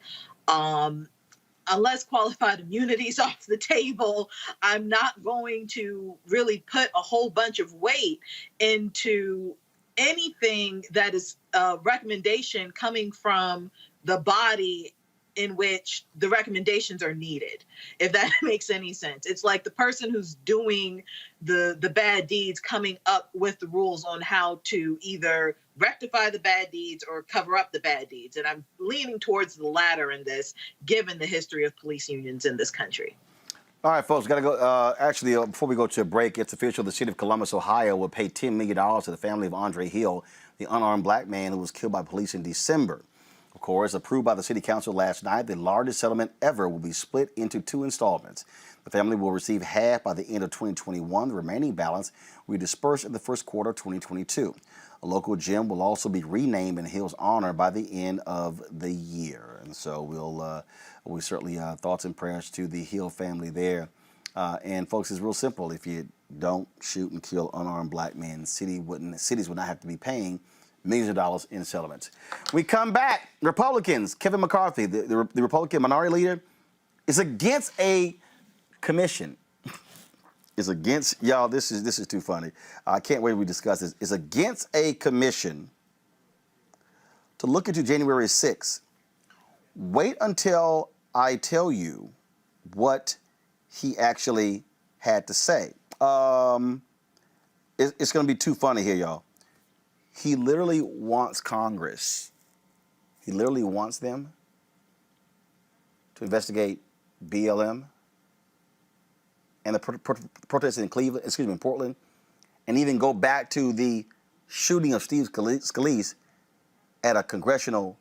unless qualified immunity is off the table, I'm not going to really put a whole bunch of weight into anything that is a recommendation coming from the body in which the recommendations are needed, if that makes any sense. It's like the person who's doing the bad deeds coming up with the rules on how to either rectify the bad deeds or cover up the bad deeds. And I'm leaning towards the latter in this, given the history of police unions in this country. All right, folks, got to go. Actually, before we go to a break, it's official. The city of Columbus, Ohio, will pay $10 million to the family of Andre Hill, the unarmed Black man who was killed by police in December. Of course, approved by the city council last night, the largest settlement ever will be split into 2 installments. The family will receive half by the end of 2021. The remaining balance will be dispersed in the first quarter of 2022. A local gym will also be renamed in Hill's honor by the end of the year. And so we certainly thoughts and prayers to the Hill family there. And folks, it's real simple. If you don't shoot and kill unarmed Black men, cities would not have to be paying millions of dollars in settlements. We come back. Republicans, Kevin McCarthy, the Republican minority leader, is against a commission. is against, y'all, this is too funny. I can't wait till we discuss this. Is against a commission to look into January 6th. Wait until I tell you what he actually had to say. It's going to be too funny here, y'all. He literally wants Congress. He literally wants them to investigate BLM and the protests in in Portland, and even go back to the shooting of Steve Scalise at a congressional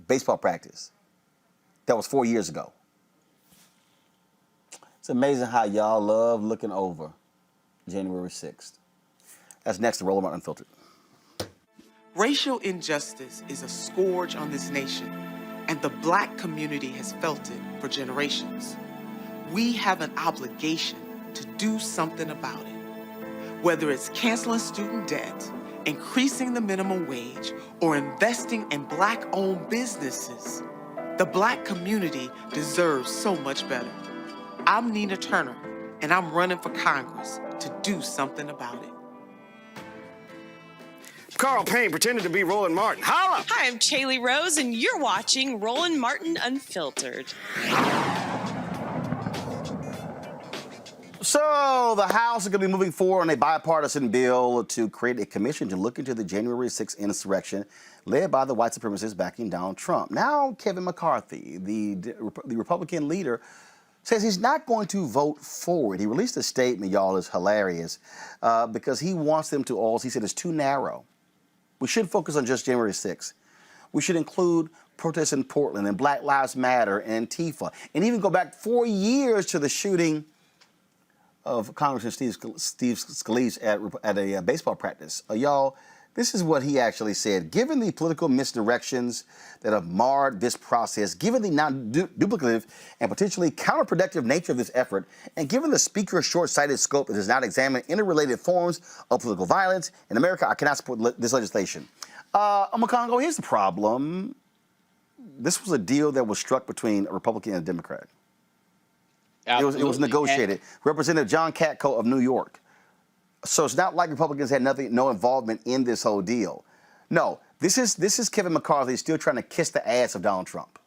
baseball practice. That was 4 years ago. It's amazing how y'all love looking over January 6th. That's next to Roland Unfiltered. Racial injustice is a scourge on this nation, and the Black community has felt it for generations. We have an obligation to do something about it. Whether it's canceling student debt, increasing the minimum wage, or investing in Black-owned businesses, the Black community deserves so much better. I'm Nina Turner, and I'm running for Congress to do something about it. Carl Payne pretended to be Roland Martin. Holla! Hi, I'm Chaley Rose, and you're watching Roland Martin Unfiltered. So the House is going to be moving forward on a bipartisan bill to create a commission to look into the January 6th insurrection led by the white supremacists backing Donald Trump. Now Kevin McCarthy, the Republican leader, says he's not going to vote for it. He released a statement, y'all, is hilarious, because he wants them to all, he said, it's too narrow. We should focus on just January 6th. We should include protests in Portland and Black Lives Matter and Antifa, and even go back 4 years to the shooting of Congressman Steve Scalise at a baseball practice. Y'all, this is what he actually said. Given the political misdirections that have marred this process, given the non-duplicative and potentially counterproductive nature of this effort, and given the Speaker's short-sighted scope that does not examine interrelated forms of political violence in America, I cannot support this legislation. Congo, here's the problem. This was a deal that was struck between a Republican and a Democrat. It was negotiated. Representative John Katko of New York. So it's not like Republicans had no involvement in this whole deal. No, this is Kevin McCarthy still trying to kiss the ass of Donald Trump.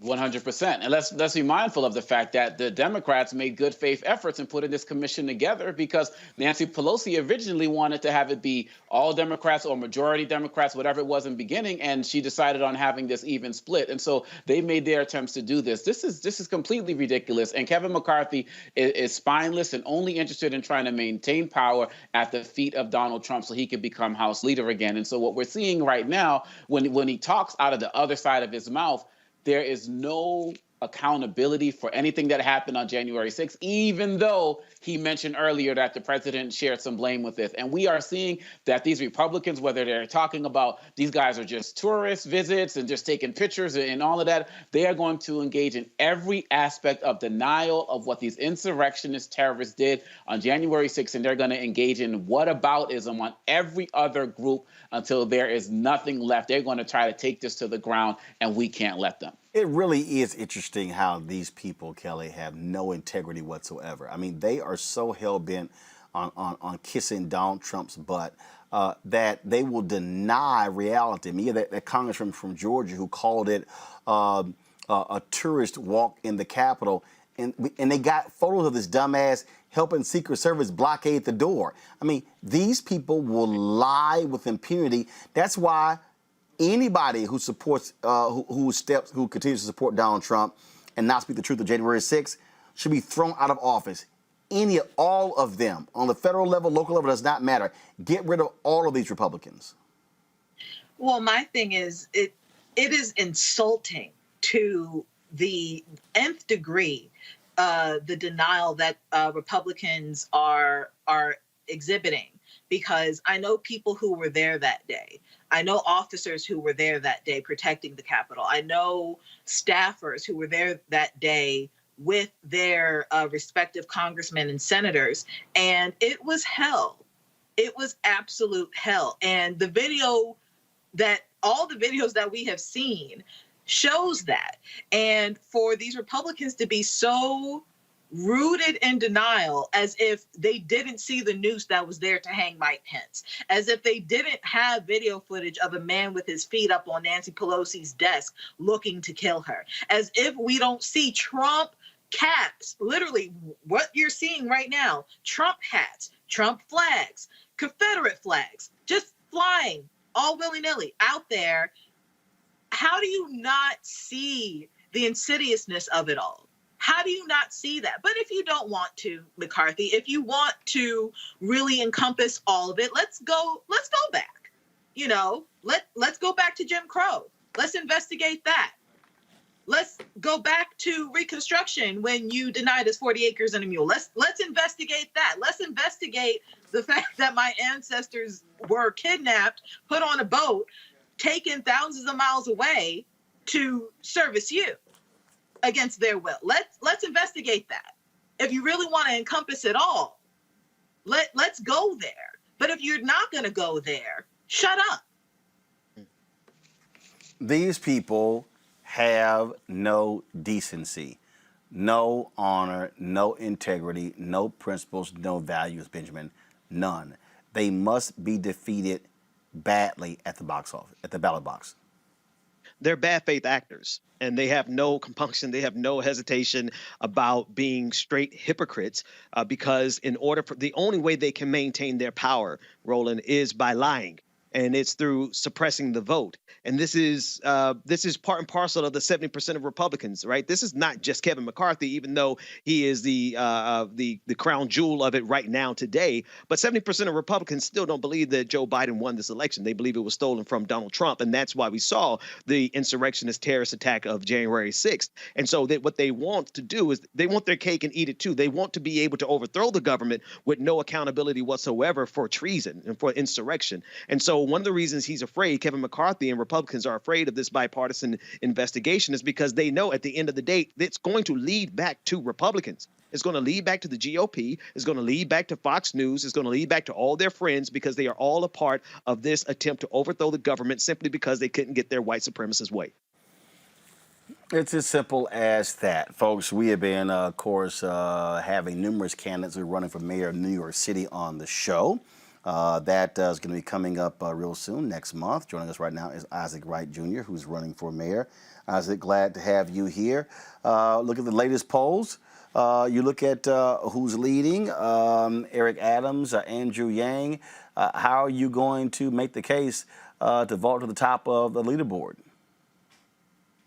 100%. And let's be mindful of the fact that the Democrats made good faith efforts in putting this commission together, because Nancy Pelosi originally wanted to have it be all Democrats or majority Democrats, whatever it was in the beginning, and she decided on having this even split. And so they made their attempts to do this. This is completely ridiculous. And Kevin McCarthy is spineless and only interested in trying to maintain power at the feet of Donald Trump so he can become House leader again. And so what we're seeing right now, when he talks out of the other side of his mouth, there is no accountability for anything that happened on January 6th, even though he mentioned earlier that the president shared some blame with this. And we are seeing that these Republicans, whether they're talking about these guys are just tourist visits and just taking pictures and all of that, they are going to engage in every aspect of denial of what these insurrectionist terrorists did on January 6th. And they're going to engage in whataboutism on every other group until there is nothing left. They're going to try to take this to the ground, and we can't let them. It really is interesting how these people, Kelly, have no integrity whatsoever. I mean, they are so hell-bent on kissing Donald Trump's butt that they will deny reality. I mean, that congressman from Georgia who called it a tourist walk in the Capitol, and they got photos of this dumbass helping Secret Service blockade the door. I mean, these people will lie with impunity. That's why anybody who supports, who continues to support Donald Trump and not speak the truth of January 6th should be thrown out of office. All of them, on the federal level, local level, does not matter. Get rid of all of these Republicans. Well, my thing is, it is insulting to the nth degree, the denial that Republicans are exhibiting, because I know people who were there that day. I know officers who were there that day protecting the Capitol. I know staffers who were there that day with their respective congressmen and senators, and it was hell. It was absolute hell. And all the videos that we have seen shows that. And for these Republicans to be so rooted in denial, as if they didn't see the noose that was there to hang Mike Pence, as if they didn't have video footage of a man with his feet up on Nancy Pelosi's desk looking to kill her, as if we don't see Trump caps, literally what you're seeing right now, Trump hats, Trump flags, Confederate flags, just flying all willy-nilly out there. How do you not see the insidiousness of it all? How do you not see that? But if you don't want to, McCarthy, if you want to really encompass all of it, let's go back. You know, let's go back to Jim Crow. Let's investigate that. Let's go back to Reconstruction when you denied us 40 acres and a mule. Let's investigate that. Let's investigate the fact that my ancestors were kidnapped, put on a boat, taken thousands of miles away to service you against their will. Let's investigate that. If you really want to encompass it all, let's go there. But if you're not going to go there, shut up. These people have no decency, no honor, no integrity, no principles, no values, Benjamin, none. They must be defeated badly at the box office, at the ballot box. They're bad faith actors, and they have no compunction. They have no hesitation about being straight hypocrites, because in order for the only way they can maintain their power, Roland, is by lying. And it's through suppressing the vote. And this is part and parcel of the 70% of Republicans, right? This is not just Kevin McCarthy, even though he is the crown jewel of it right now today. But 70% of Republicans still don't believe that Joe Biden won this election. They believe it was stolen from Donald Trump. And that's why we saw the insurrectionist terrorist attack of January 6th. And so what they want to do is they want their cake and eat it too. They want to be able to overthrow the government with no accountability whatsoever for treason and for insurrection. And so one of the reasons he's afraid, Kevin McCarthy and Republicans are afraid of this bipartisan investigation, is because they know at the end of the day, it's going to lead back to Republicans. It's going to lead back to the GOP. It's going to lead back to Fox News. It's going to lead back to all their friends, because they are all a part of this attempt to overthrow the government simply because they couldn't get their white supremacist way. It's as simple as that, folks. We have been, of course, having numerous candidates who are running for mayor of New York City on the show. That is going to be coming up real soon, next month. Joining us right now is Isaac Wright, Jr., who's running for mayor. Isaac, glad to have you here. Look at the latest polls. You look at who's leading, Eric Adams, Andrew Yang. How are you going to make the case to vault to the top of the leaderboard?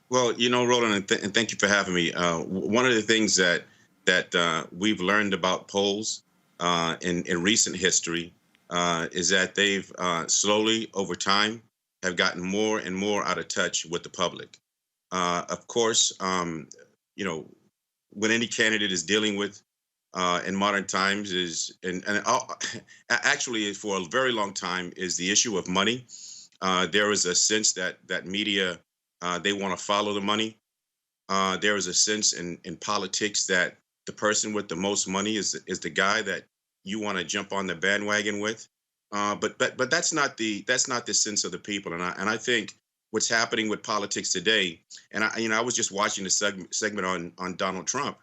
Well, you know, Roland, and thank you for having me. One of the things that we've learned about polls in recent history is that they've slowly, over time, have gotten more and more out of touch with the public. Of course, you know, when any candidate is dealing with in modern times actually for a very long time is the issue of money. There is a sense that media, they want to follow the money. There is a sense in politics that the person with the most money is the guy that you want to jump on the bandwagon with. But that's not the sense of the people. And I think what's happening with politics today, and I was just watching the segment on Donald Trump,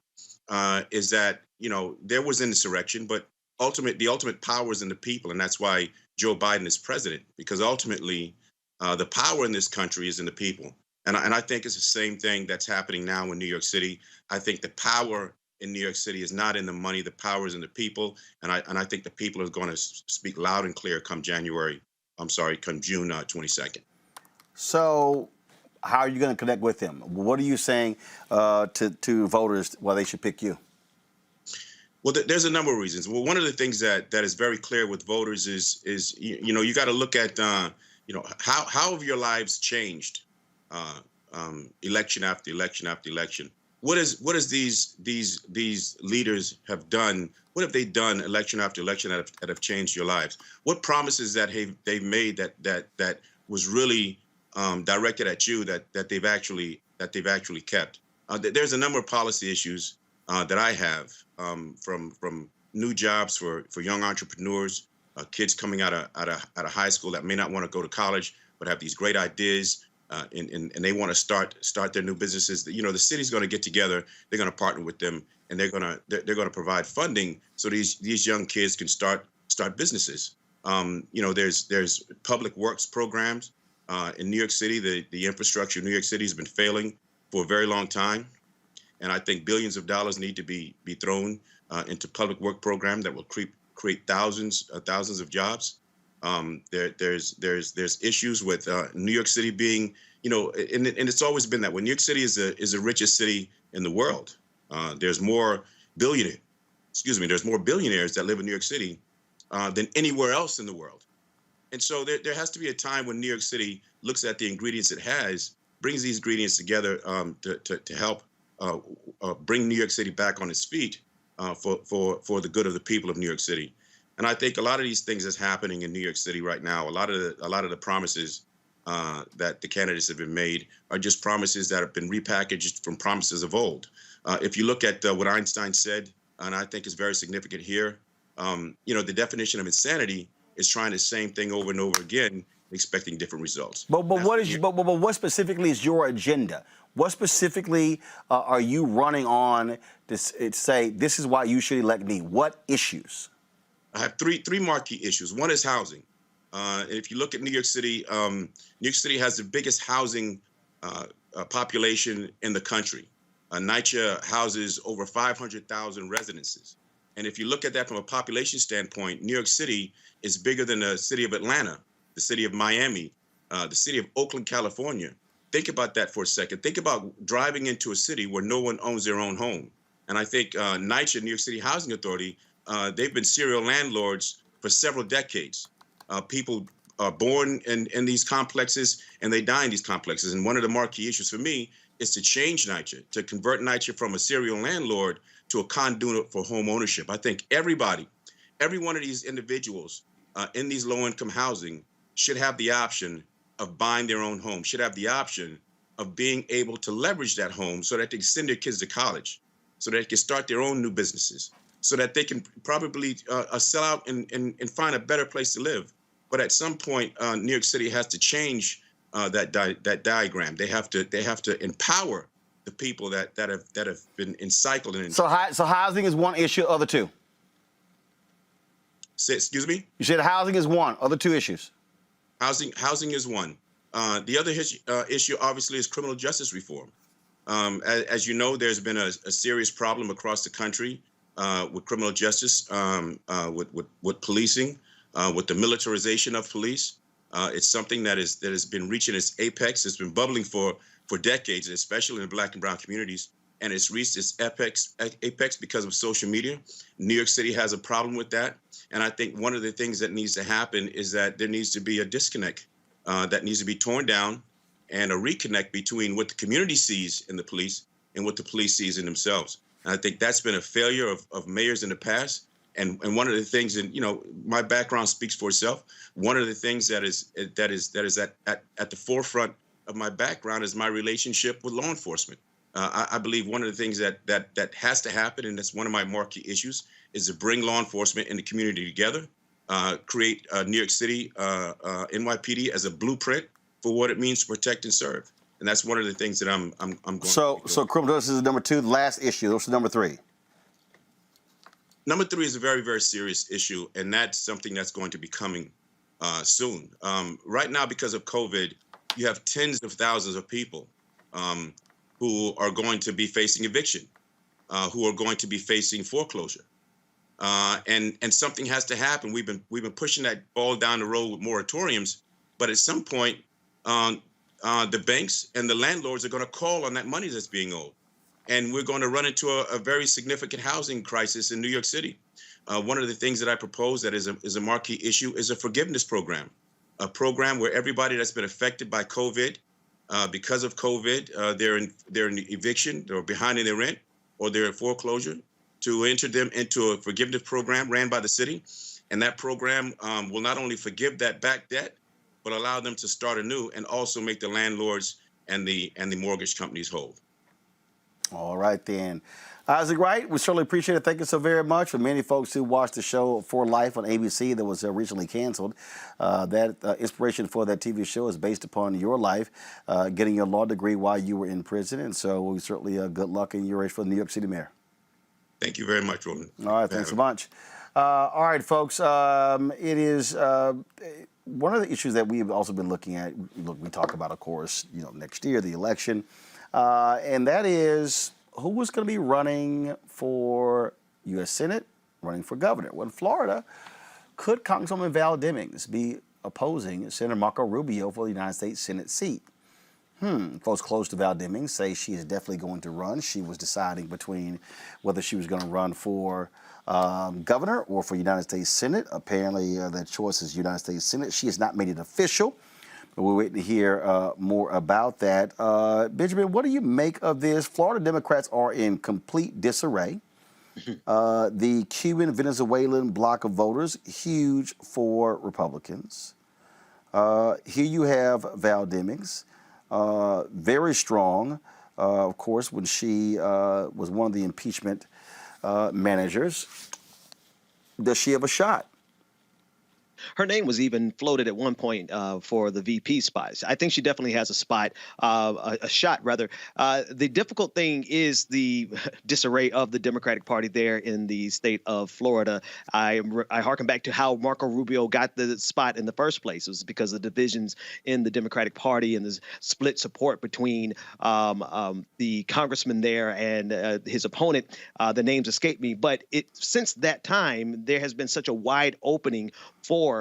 is that, you know, there was insurrection, but the ultimate power is in the people. And that's why Joe Biden is president, because ultimately the power in this country is in the people. And I think it's the same thing that's happening now in New York City. I think the power in New York City is not in the money. The power is in the people. And I think the people are going to speak loud and clear come June 22nd. So how are you going to connect with them? What are you saying to voters why they should pick you? Well, there's a number of reasons. Well, one of the things that is very clear with voters is you know, you got to look at, you know, how have your lives changed election after election after election? What is these leaders have done? What have they done election after election that have changed your lives? What promises that they've made that was really directed at you that they've actually kept? There's a number of policy issues that I have, from new jobs for young entrepreneurs, kids coming out of high school that may not want to go to college but have these great ideas. And they want to start their new businesses. You know, the city's going to get together. They're going to partner with them and they're gonna provide funding so these young kids can start businesses. There's public works programs in New York City. The infrastructure in New York City has been failing for a very long time, and I think billions of dollars need to be thrown into public work program that will create thousands of jobs. There's issues with New York City being, and it's always been that way. New York City is the richest city in the world. There's more billionaires that live in New York City than anywhere else in the world. And so there has to be a time when New York City looks at the ingredients it has, brings these ingredients together to help bring New York City back on its feet for the good of the people of New York City. And I think a lot of these things that's happening in New York City right now, a lot of the promises that the candidates have been made are just promises that have been repackaged from promises of old. If you look at what Einstein said, and I think is very significant here, the definition of insanity is trying the same thing over and over again, expecting different results. But what specifically is your agenda? What specifically are you running on to say this is why you should elect me? What issues? I have three marquee issues. One is housing. If you look at New York City, New York City has the biggest housing population in the country. NYCHA houses over 500,000 residences. And if you look at that from a population standpoint, New York City is bigger than the city of Atlanta, the city of Miami, the city of Oakland, California. Think about that for a second. Think about driving into a city where no one owns their own home. And I think NYCHA, New York City Housing Authority, they've been serial landlords for several decades. People are born in these complexes and they die in these complexes. And one of the marquee issues for me is to change NYCHA, to convert NYCHA from a serial landlord to a conduit for home ownership. I think every one of these individuals in these low-income housing should have the option of buying their own home, should have the option of being able to leverage that home so that they can send their kids to college, so that they can start their own new businesses, so that they can probably sell out and find a better place to live. But at some point, New York City has to change that diagram. They have to empower the people that have been encircled in. So housing is one issue. Other two. Excuse me? You said housing is one. Other two issues. Housing is one. The other issue, obviously, is criminal justice reform. As you know, there's been a serious problem across the country with criminal justice, with policing, with the militarization of police. It's something that has been reaching its apex. It's been bubbling for decades, especially in the Black and brown communities. And it's reached its apex because of social media. New York City has a problem with that. And I think one of the things that needs to happen is that there needs to be a disconnect that needs to be torn down, and a reconnect between what the community sees in the police and what the police sees in themselves. And I think that's been a failure of mayors in the past. And one of the things, and my background speaks for itself. One of the things that is at the forefront of my background is my relationship with law enforcement. I believe one of the things that has to happen, and that's one of my marquee issues, is to bring law enforcement and the community together, create New York City NYPD as a blueprint for what it means to protect and serve. And that's one of the things that I'm going to do. So criminal justice is number two. The last issue. What's number three? Number three is a very, very serious issue, and that's something that's going to be coming soon. Right now, because of COVID, you have tens of thousands of people who are going to be facing eviction, who are going to be facing foreclosure, and something has to happen. We've been pushing that ball down the road with moratoriums, but at some point, the banks and the landlords are going to call on that money that's being owed. And we're going to run into a very significant housing crisis in New York City. One of the things that I propose that is a marquee issue is a forgiveness program, a program where everybody that's been affected by COVID, because of COVID, they're in eviction, they're behind in their rent, or they're in foreclosure, to enter them into a forgiveness program ran by the city. And that program will not only forgive that back debt, but allow them to start anew and also make the landlords and the mortgage companies whole. All right, then. Isaac Wright, we certainly appreciate it. Thank you so very much. For many folks who watched the show For Life on ABC that was recently canceled, that inspiration for that TV show is based upon your life, getting your law degree while you were in prison. And so we certainly good luck in your race for the New York City mayor. Thank you very much, Roland. All right, thanks so much. All right, folks. It is one of the issues that we've also been looking at. Look, we talk about, of course, next year, the election, and that is who is going to be running for U.S. Senate, running for governor. Well, in Florida, could Congresswoman Val Demings be opposing Senator Marco Rubio for the United States Senate seat? Folks close to Val Demings say she is definitely going to run. She was deciding between whether she was going to run for governor or for United States Senate. Apparently, that choice is United States Senate. She has not made it official, but we're waiting to hear more about that. Benjamin, what do you make of this? Florida Democrats are in complete disarray. The Cuban-Venezuelan bloc of voters, huge for Republicans. Here you have Val Demings. Very strong, of course, when she was one of the impeachment managers. Does she have a shot? Her name was even floated at one point for the VP spot. I think she definitely has a spot, a shot rather. The difficult thing is the disarray of the Democratic Party there in the state of Florida. I harken back to how Marco Rubio got the spot in the first place. It was because of divisions in the Democratic Party and the split support between the congressman there and his opponent. The names escape me, but since that time, there has been such a wide opening for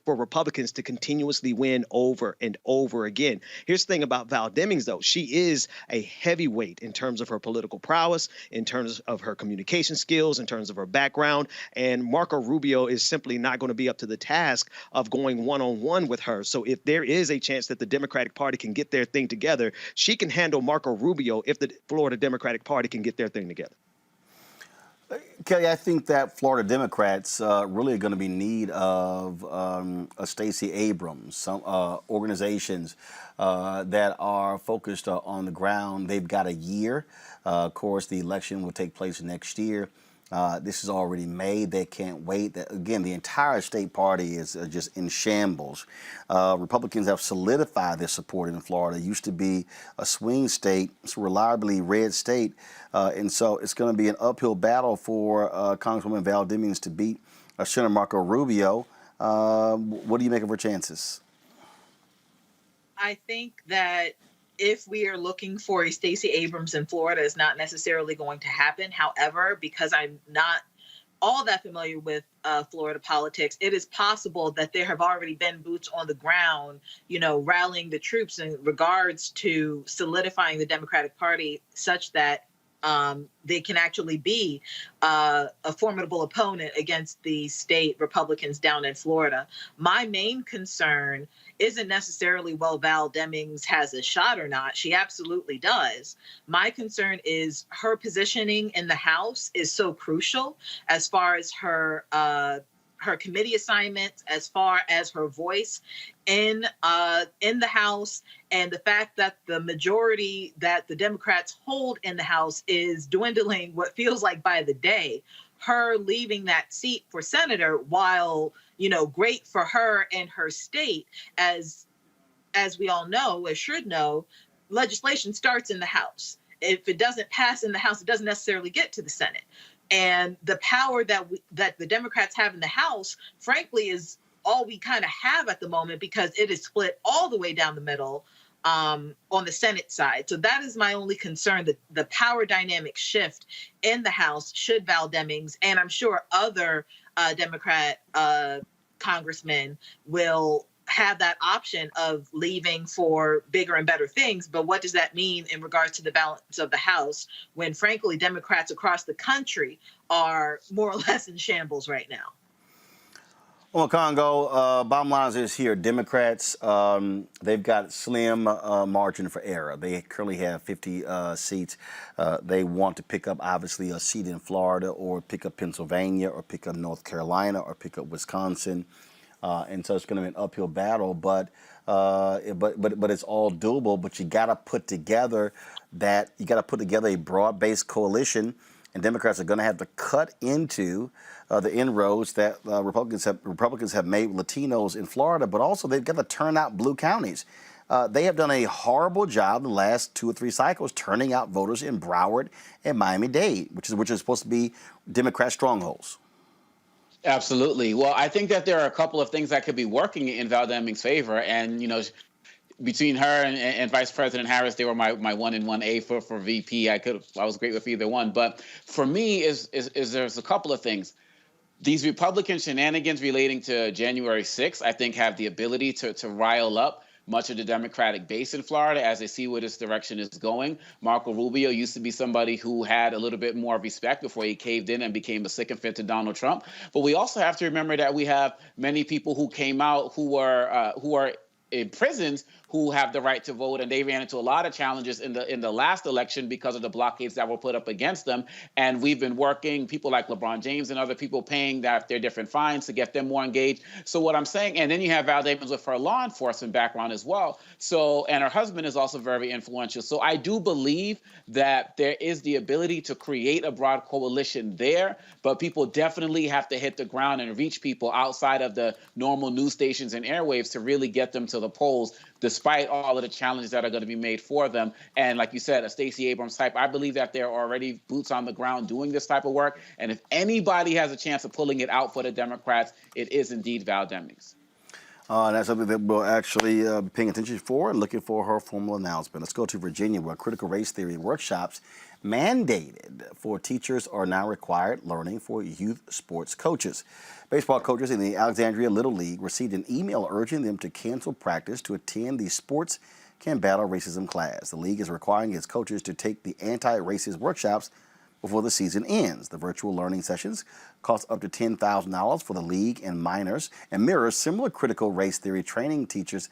Republicans to continuously win over and over again. Here's the thing about Val Demings, though. She is a heavyweight in terms of her political prowess, in terms of her communication skills, in terms of her background. And Marco Rubio is simply not going to be up to the task of going one-on-one with her. So if there is a chance that the Democratic Party can get their thing together, she can handle Marco Rubio if the Florida Democratic Party can get their thing together. Kelly, I think that Florida Democrats really are going to be in need of a Stacey Abrams, some organizations that are focused on the ground. They've got a year. Of course, the election will take place next year. This is already made. They can't wait. Again, the entire state party is just in shambles. Republicans have solidified their support in Florida. It used to be a swing state. It's a reliably red state. And so it's going to be an uphill battle for Congresswoman Val Demings to beat Senator Marco Rubio. What do you make of her chances? I think that if we are looking for a Stacey Abrams in Florida, it's not necessarily going to happen. However, because I'm not all that familiar with Florida politics, it is possible that there have already been boots on the ground, rallying the troops in regards to solidifying the Democratic Party such that they can actually be a formidable opponent against the state Republicans down in Florida. My main concern isn't necessarily, well, Val Demings has a shot or not. She absolutely does. My concern is her positioning in the House is so crucial as far as her committee assignments, as far as her voice in the House, and the fact that the majority that the Democrats hold in the House is dwindling what feels like by the day. Her leaving that seat for senator, while great for her and her state, as we all know, as should know, legislation starts in the House. If it doesn't pass in the House, it doesn't necessarily get to the Senate. And the power that the Democrats have in the House, frankly, is all we kind of have at the moment, because it is split all the way down the middle on the Senate side. So that is my only concern, that the power dynamic shift in the House should Val Demings, and I'm sure other Democrat congressmen will have that option of leaving for bigger and better things. But what does that mean in regards to the balance of the House when, frankly, Democrats across the country are more or less in shambles right now? Well, Congo, bottom line is here. Democrats, they've got slim margin for error. They currently have 50 seats. They want to pick up, obviously, a seat in Florida, or pick up Pennsylvania, or pick up North Carolina, or pick up Wisconsin. And so it's going to be an uphill battle, but it's all doable. But you got to put together a broad-based coalition, and Democrats are going to have to cut into the inroads that Republicans have made with Latinos in Florida. But also they've got to turn out blue counties. They have done a horrible job the last 2 or 3 cycles turning out voters in Broward and Miami-Dade, which is supposed to be Democrat strongholds. Absolutely. Well, I think that there are a couple of things that could be working in Val Demings' favor, and between her and Vice President Harris, they were my 1 and 1A for VP. I was great with either one, but for me, is there's a couple of things. These Republican shenanigans relating to January 6th, I think, have the ability to rile up much of the Democratic base in Florida as they see where this direction is going. Marco Rubio used to be somebody who had a little bit more respect before he caved in and became a sycophant to Donald Trump. But we also have to remember that we have many people who came out who are in prisons who have the right to vote, and they ran into a lot of challenges in the last election because of the blockades that were put up against them. And we've been working, people like LeBron James and other people paying their different fines to get them more engaged. So what I'm saying, and then you have Val Demings with her law enforcement background as well. So, and her husband is also very influential. So I do believe that there is the ability to create a broad coalition there, but people definitely have to hit the ground and reach people outside of the normal news stations and airwaves to really get them to the polls, despite all of the challenges that are going to be made for them. And like you said, a Stacey Abrams type, I believe that there are already boots on the ground doing this type of work. And if anybody has a chance of pulling it out for the Democrats, it is indeed Val Demings. That's something that we'll actually be paying attention for and looking for her formal announcement. Let's go to Virginia, where critical race theory workshops mandated for teachers are now required learning for youth sports coaches. Baseball coaches in the Alexandria Little League received an email urging them to cancel practice to attend the Sports Can Battle Racism class. The league is requiring its coaches to take the anti-racist workshops before the season ends. The virtual learning sessions cost up to $10,000 for the league and minors and mirrors similar critical race theory training teachers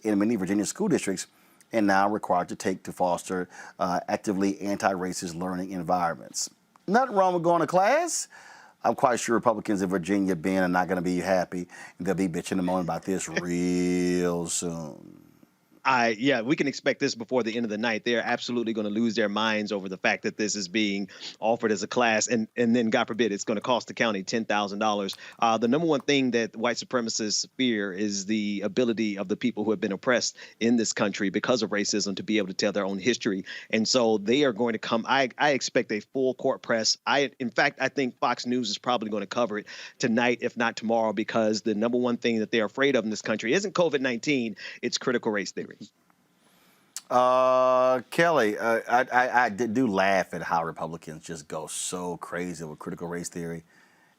in many Virginia school districts and now required to take to foster actively anti-racist learning environments. Nothing wrong with going to class. I'm quite sure Republicans in Virginia, Ben, are not going to be happy. They'll be bitching and moaning about this real soon. We can expect this before the end of the night. They're absolutely going to lose their minds over the fact that this is being offered as a class. And then, God forbid, it's going to cost the county $10,000. The number one thing that white supremacists fear is the ability of the people who have been oppressed in this country because of racism to be able to tell their own history. And so they are going to come. I expect a full court press. In fact, I think Fox News is probably going to cover it tonight, if not tomorrow, because the number one thing that they're afraid of in this country isn't COVID-19, it's critical race theory. Kelly, I do laugh at how Republicans just go so crazy with critical race theory.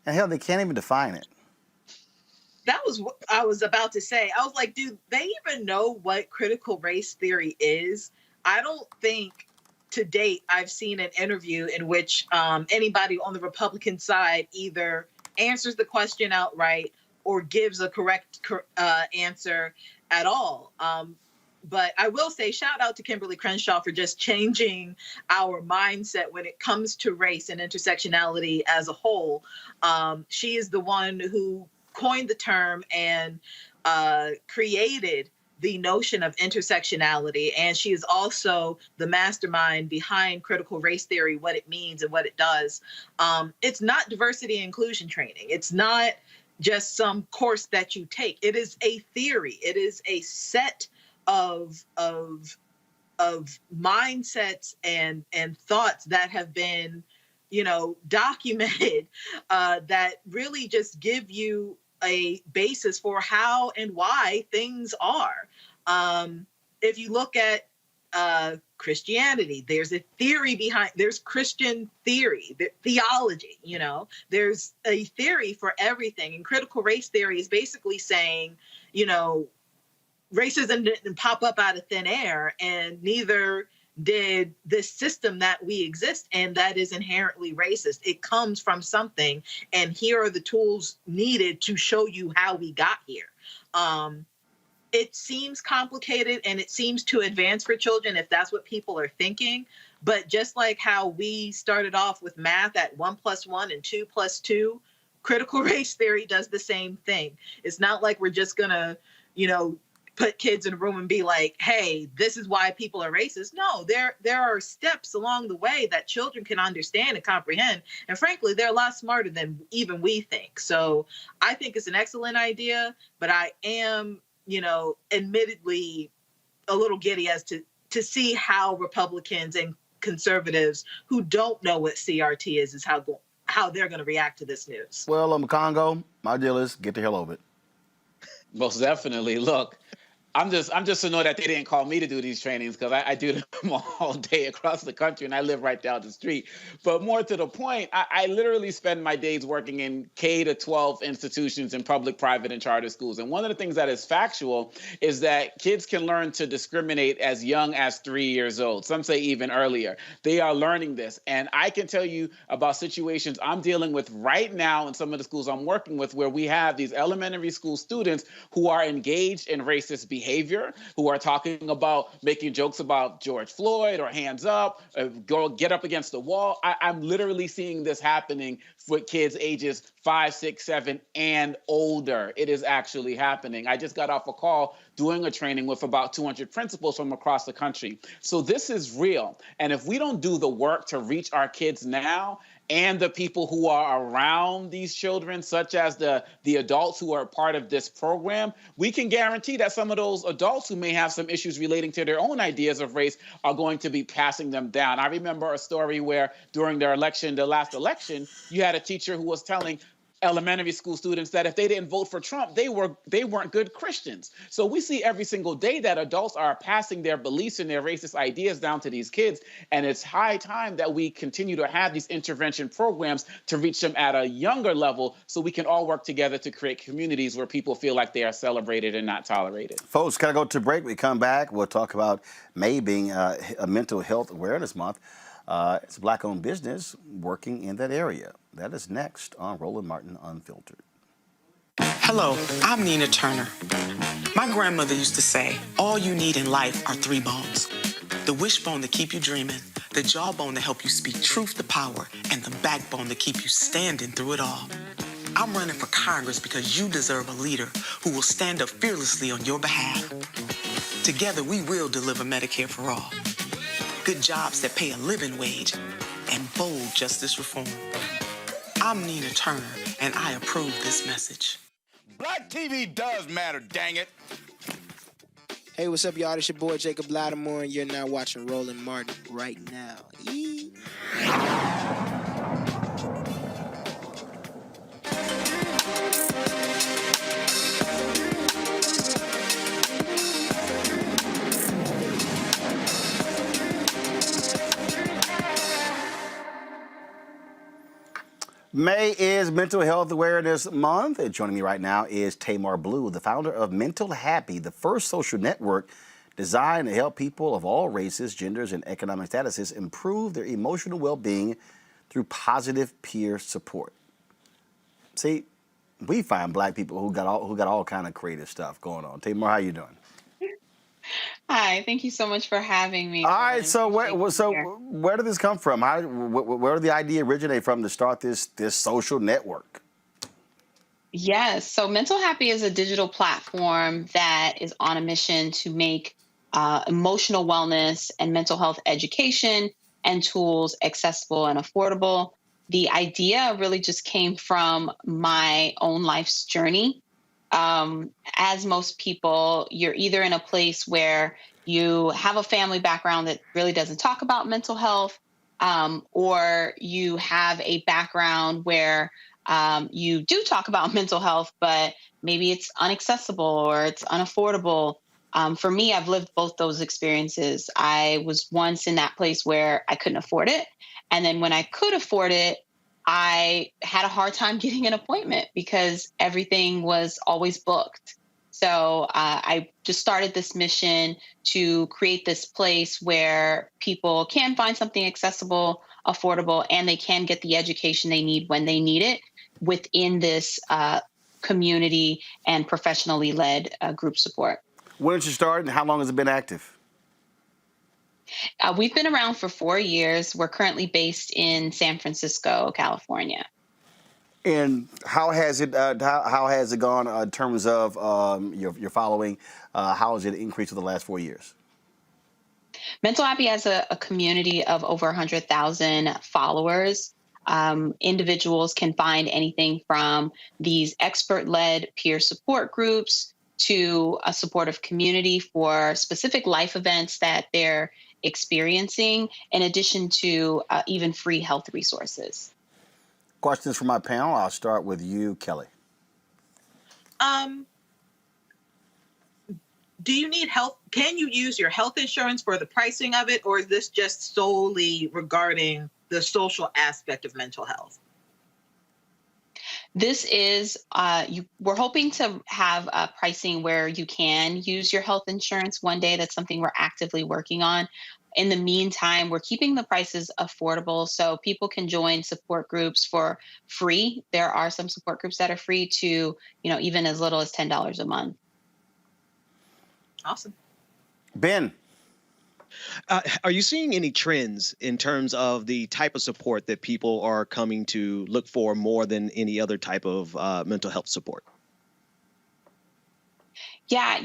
And hell, they can't even define it. That was what I was about to say. I was like, do they even know what critical race theory is? I don't think to date I've seen an interview in which anybody on the Republican side either answers the question outright or gives a correct answer at all. But I will say, shout out to Kimberly Crenshaw for just changing our mindset when it comes to race and intersectionality as a whole. She is the one who coined the term and created the notion of intersectionality. And she is also the mastermind behind critical race theory, what it means and what it does. It's not diversity and inclusion training. It's not just some course that you take. It is a theory. It is a set of mindsets and thoughts that have been, documented that really just give you a basis for how and why things are. If you look at Christianity, there's a theory there's Christian theory, theology, there's a theory for everything. And critical race theory is basically saying, racism didn't pop up out of thin air, and neither did this system that we exist in that is inherently racist. It comes from something, and here are the tools needed to show you how we got here. It seems complicated, and it seems too advanced for children if that's what people are thinking. But just like how we started off with math at 1 + 1 and 2 + 2, critical race theory does the same thing. It's not like we're just gonna, put kids in a room and be like, hey, this is why people are racist. No, there are steps along the way that children can understand and comprehend. And frankly, they're a lot smarter than even we think. So I think it's an excellent idea, but I am, admittedly a little giddy as to see how Republicans and conservatives who don't know what CRT is how they're going to react to this news. Well, Congo, my deal is get the hell over it. Most definitely. Look, I'm just annoyed that they didn't call me to do these trainings, because I do them all day across the country, and I live right down the street. But more to the point, I literally spend my days working in K-12 institutions in public, private, and charter schools. And one of the things that is factual is that kids can learn to discriminate as young as 3 years old. Some say even earlier. They are learning this. And I can tell you about situations I'm dealing with right now in some of the schools I'm working with, where we have these elementary school students who are engaged in racist behavior, who are talking about making jokes about George Floyd or hands up, go get up against the wall. I'm literally seeing this happening with kids ages 5, 6, 7, and older. It is actually happening. I just got off a call doing a training with about 200 principals from across the country. So this is real. And if we don't do the work to reach our kids now, and the people who are around these children, such as the adults who are part of this program, we can guarantee that some of those adults who may have some issues relating to their own ideas of race are going to be passing them down. I remember a story where during the last election, you had a teacher who was telling elementary school students that if they didn't vote for Trump, they weren't good Christians. So we see every single day that adults are passing their beliefs and their racist ideas down to these kids. And it's high time that we continue to have these intervention programs to reach them at a younger level, so we can all work together to create communities where people feel like they are celebrated and not tolerated. Folks, gotta go to break. We come back, we'll talk about May being a Mental Health Awareness Month. It's a Black-owned business working in that area. That is next on Roland Martin Unfiltered. Hello, I'm Nina Turner. My grandmother used to say, all you need in life are 3 bones. The wishbone to keep you dreaming, the jawbone to help you speak truth to power, and the backbone to keep you standing through it all. I'm running for Congress because you deserve a leader who will stand up fearlessly on your behalf. Together, we will deliver Medicare for all. Good jobs that pay a living wage, and bold justice reform. I'm Nina Turner, and I approve this message. Black TV does matter, dang it. Hey, what's up, y'all? It's your boy Jacob Lattimore, and you're now watching Roland Martin right now. Yee. May is Mental Health Awareness Month, and joining me right now is Tamar Blue, the founder of Mental Happy, the first social network designed to help people of all races, genders, and economic statuses improve their emotional well-being through positive peer support. See, we find Black people who got all kind of creative stuff going on. Tamar, how you doing? Hi, thank you so much for having me. All right, so where did this come from? Where did the idea originate from to start this social network? Yes, so Mental Happy is a digital platform that is on a mission to make emotional wellness and mental health education and tools accessible and affordable. The idea really just came from my own life's journey. As most people, you're either in a place where you have a family background that really doesn't talk about mental health, or you have a background where you do talk about mental health, but maybe it's inaccessible or it's unaffordable. For me, I've lived both those experiences. I was once in that place where I couldn't afford it. And then when I could afford it, I had a hard time getting an appointment because everything was always booked. So I just started this mission to create this place where people can find something accessible, affordable, and they can get the education they need when they need it within this community and professionally led group support. When did you start and how long has it been active? We've been around for 4 years. We're currently based in San Francisco, California. And how has it gone in terms of your following? How has it increased over the last 4 years? Mental Happy has a community of over 100,000 followers. Individuals can find anything from these expert-led peer support groups to a supportive community for specific life events that they're experiencing, in addition to even free health resources. Questions from my panel. I'll start with you, Kelly. Do you need help? Can you use your health insurance for the pricing of it, or is this just solely regarding the social aspect of mental health? This is, we're hoping to have pricing where you can use your health insurance one day. That's something we're actively working on. In the meantime, we're keeping the prices affordable so people can join support groups for free. There are some support groups that are free to, even as little as $10 a month. Awesome. Ben. Are you seeing any trends in terms of the type of support that people are coming to look for more than any other type of mental health support? Yeah,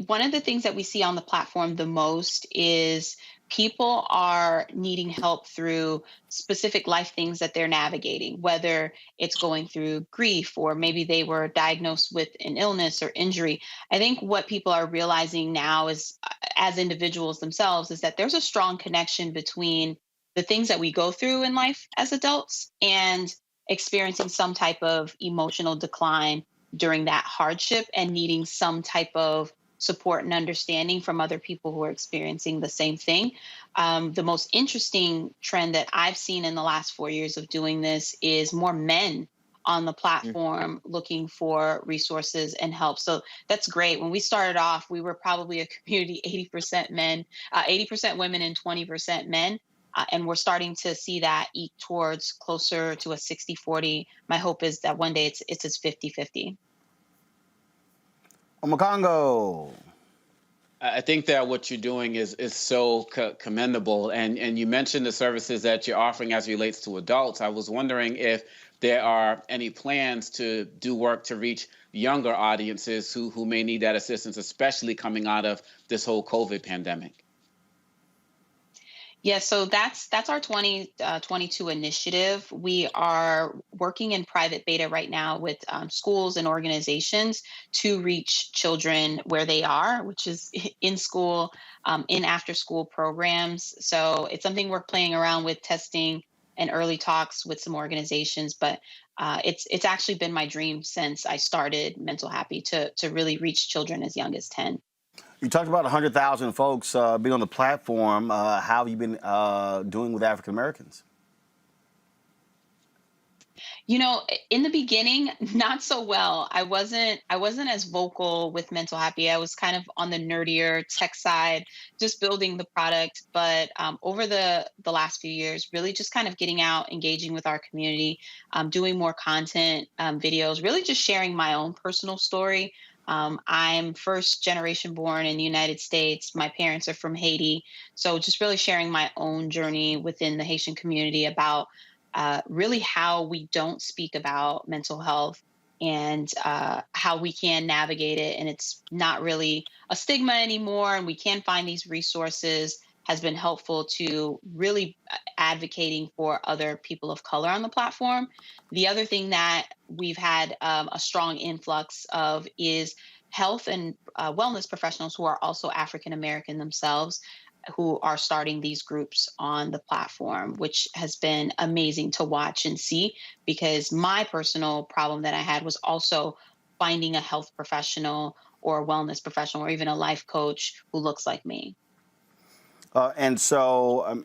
one of the things that we see on the platform the most is people are needing help through specific life things that they're navigating, whether it's going through grief or maybe they were diagnosed with an illness or injury. I think what people are realizing now is, as individuals themselves, is that there's a strong connection between the things that we go through in life as adults and experiencing some type of emotional decline during that hardship and needing some type of support and understanding from other people who are experiencing the same thing. The most interesting trend that I've seen in the last 4 years of doing this is more men on the platform looking for resources and help. So that's great. When we started off, we were probably a community 80% men, 80% women and 20% men. And we're starting to see that eat towards closer to a 60-40. My hope is that one day it's 50-50. Omokongo. I think that what you're doing is so commendable. And you mentioned the services that you're offering as it relates to adults. I was wondering if there are any plans to do work to reach younger audiences who may need that assistance, especially coming out of this whole COVID pandemic. Yeah, so that's our 2022 initiative. We are working in private beta right now with schools and organizations to reach children where they are, which is in school, in after-school programs. So it's something we're playing around with, testing and early talks with some organizations. But it's actually been my dream since I started Mental Happy to really reach children as young as 10. You talked about 100,000 folks being on the platform. How have you been doing with African Americans? In the beginning, not so well. I wasn't as vocal with Mental Happy. I was kind of on the nerdier tech side, just building the product. But over the last few years, really just kind of getting out, engaging with our community, doing more content, videos, really just sharing my own personal story. I'm first generation born in the United States. My parents are from Haiti. So just really sharing my own journey within the Haitian community about really how we don't speak about mental health and how we can navigate it. And it's not really a stigma anymore. And we can find these resources has been helpful to really advocating for other people of color on the platform. The other thing that we've had a strong influx of is health and wellness professionals who are also African American themselves, who are starting these groups on the platform, which has been amazing to watch and see, because my personal problem that I had was also finding a health professional or a wellness professional or even a life coach who looks like me. And so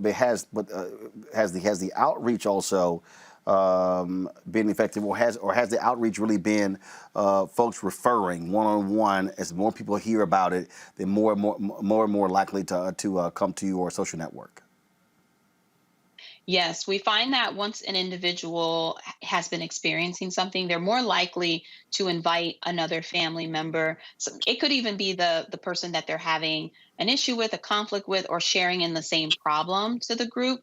it has the outreach also been effective, or has the outreach really been folks referring one-on-one? As more people hear about it, they're more and more likely to come to your social network. Yes, we find that once an individual has been experiencing something, they're more likely to invite another family member. So it could even be the person that they're having an issue with, a conflict with, or sharing in the same problem to the group.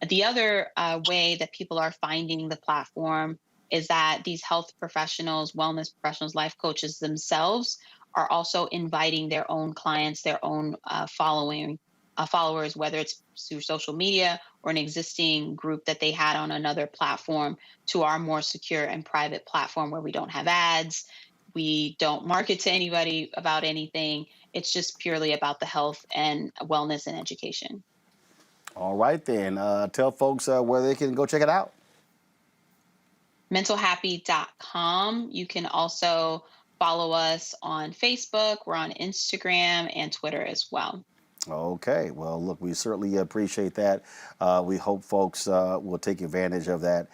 The other way that people are finding the platform is that these health professionals, wellness professionals, life coaches themselves are also inviting their own clients, their own followers, whether it's through social media or an existing group that they had on another platform, to our more secure and private platform where we don't have ads We don't market to anybody about anything. It's just purely about the health and wellness and education. All right, then. Tell folks where they can go check it out. mentalhappy.com. You can also follow us on Facebook. We're on Instagram and Twitter as well. Okay. Well, look, we certainly appreciate that. We hope folks will take advantage of that.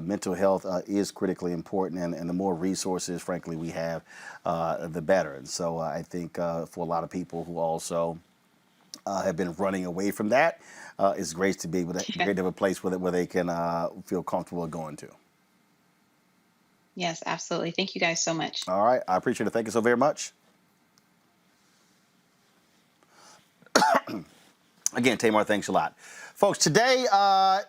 Mental health is critically important, and the more resources, frankly, we have, the better. And so I think for a lot of people who also have been running away from that, it's great to be able to, great to have a place where they can feel comfortable going to. Yes, absolutely. Thank you guys so much. All right. I appreciate it. Thank you so very much. Again, Tamar, thanks a lot. Folks, today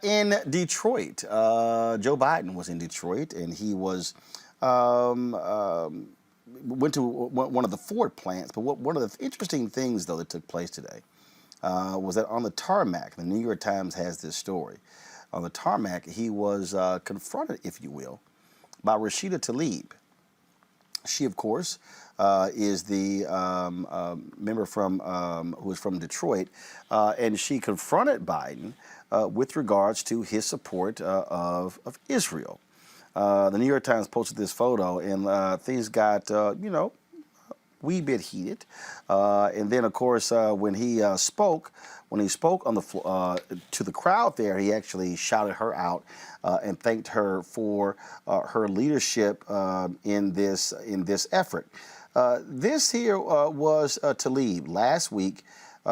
in Detroit, Joe Biden was in Detroit, and he was went to one of the Ford plants. But one of the interesting things, though, that took place today was that on the tarmac, the New York Times has this story. On the tarmac, he was confronted, if you will, by Rashida Tlaib. She, of course, is the member from who is from Detroit, and she confronted Biden with regards to his support of Israel. The New York Times posted this photo, and things got wee bit heated. And then, of course, when he spoke on the to the crowd there, he actually shouted her out and thanked her for her leadership in this effort. This here was Tlaib last week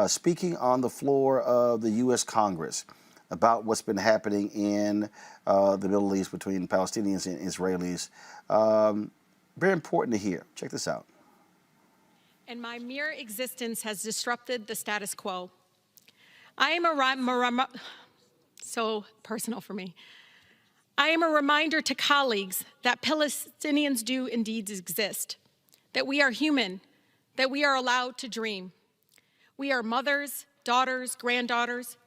speaking on the floor of the U.S. Congress about what's been happening in the Middle East between Palestinians and Israelis. Very important to hear. Check this out. And my mere existence has disrupted the status quo. I am so personal for me. I am a reminder to colleagues that Palestinians do indeed exist, that we are human, that we are allowed to dream. We are mothers, daughters, granddaughters.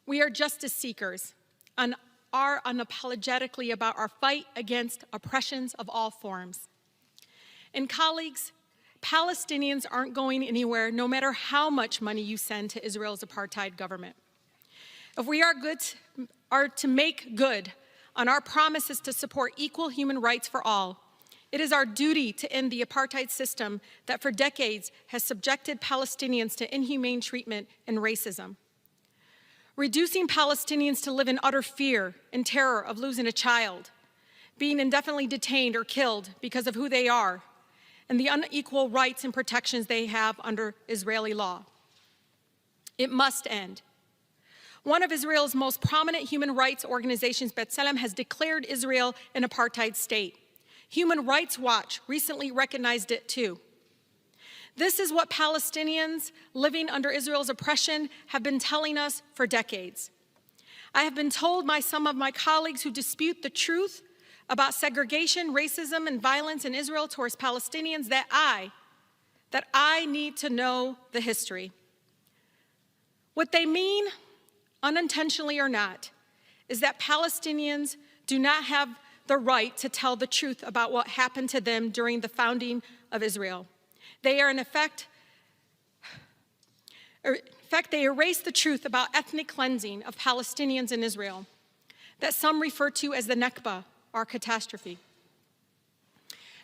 We are justice seekers and are unapologetically about our fight against oppressions of all forms. And colleagues, Palestinians aren't going anywhere no matter how much money you send to Israel's apartheid government. If we are to make good on our promises to support equal human rights for all, it is our duty to end the apartheid system that for decades has subjected Palestinians to inhumane treatment and racism. Reducing Palestinians to live in utter fear and terror of losing a child, being indefinitely detained or killed because of who they are, and the unequal rights and protections they have under Israeli law. It must end. One of Israel's most prominent human rights organizations, B'Tselem, has declared Israel an apartheid state. Human Rights Watch recently recognized it too. This is what Palestinians living under Israel's oppression have been telling us for decades. I have been told by some of my colleagues who dispute the truth about segregation, racism, and violence in Israel towards Palestinians that I need to know the history. What they mean, unintentionally or not, is that Palestinians do not have the right to tell the truth about what happened to them during the founding of Israel. They are, in effect, they erase the truth about ethnic cleansing of Palestinians in Israel, that some refer to as the Nakba, our catastrophe.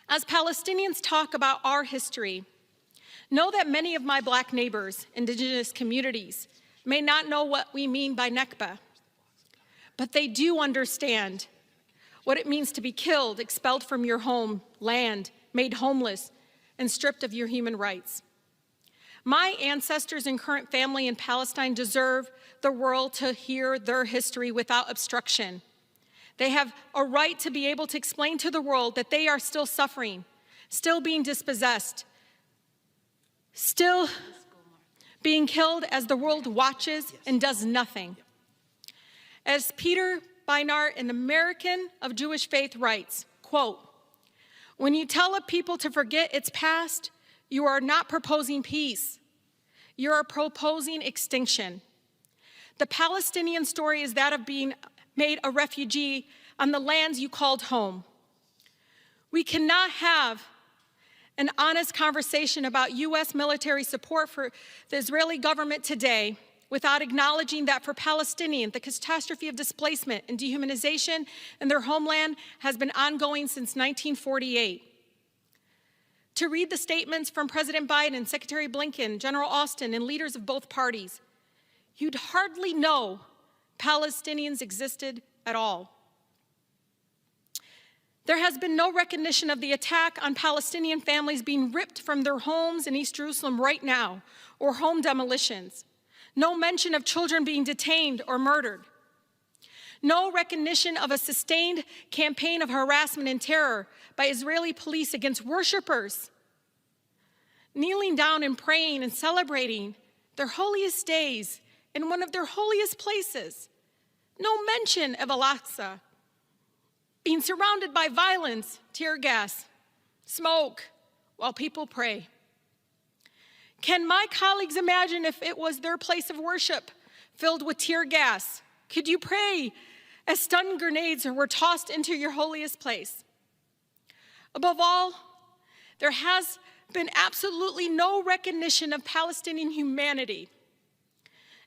As Palestinians talk about our history, know that many of my Black neighbors, indigenous communities, may not know what we mean by Nakba, but they do understand what it means to be killed, expelled from your home, land, made homeless, and stripped of your human rights. My ancestors and current family in Palestine deserve the world to hear their history without obstruction. They have a right to be able to explain to the world that they are still suffering, still being dispossessed, still being killed as the world watches and does nothing. As Peter Beinart, an American of Jewish faith, writes, quote, "When you tell a people to forget its past, you are not proposing peace. You are proposing extinction. The Palestinian story is that of being made a refugee on the lands you called home. We cannot have an honest conversation about U.S. military support for the Israeli government today without acknowledging that for Palestinians, the catastrophe of displacement and dehumanization in their homeland has been ongoing since 1948. To read the statements from President Biden, Secretary Blinken, General Austin, and leaders of both parties, you'd hardly know Palestinians existed at all. There has been no recognition of the attack on Palestinian families being ripped from their homes in East Jerusalem right now, or home demolitions. No mention of children being detained or murdered. No recognition of a sustained campaign of harassment and terror by Israeli police against worshipers, kneeling down and praying and celebrating their holiest days in one of their holiest places. No mention of Al-Aqsa being surrounded by violence, tear gas, smoke, while people pray. Can my colleagues imagine if it was their place of worship filled with tear gas? Could you pray as stun grenades were tossed into your holiest place? Above all, there has been absolutely no recognition of Palestinian humanity.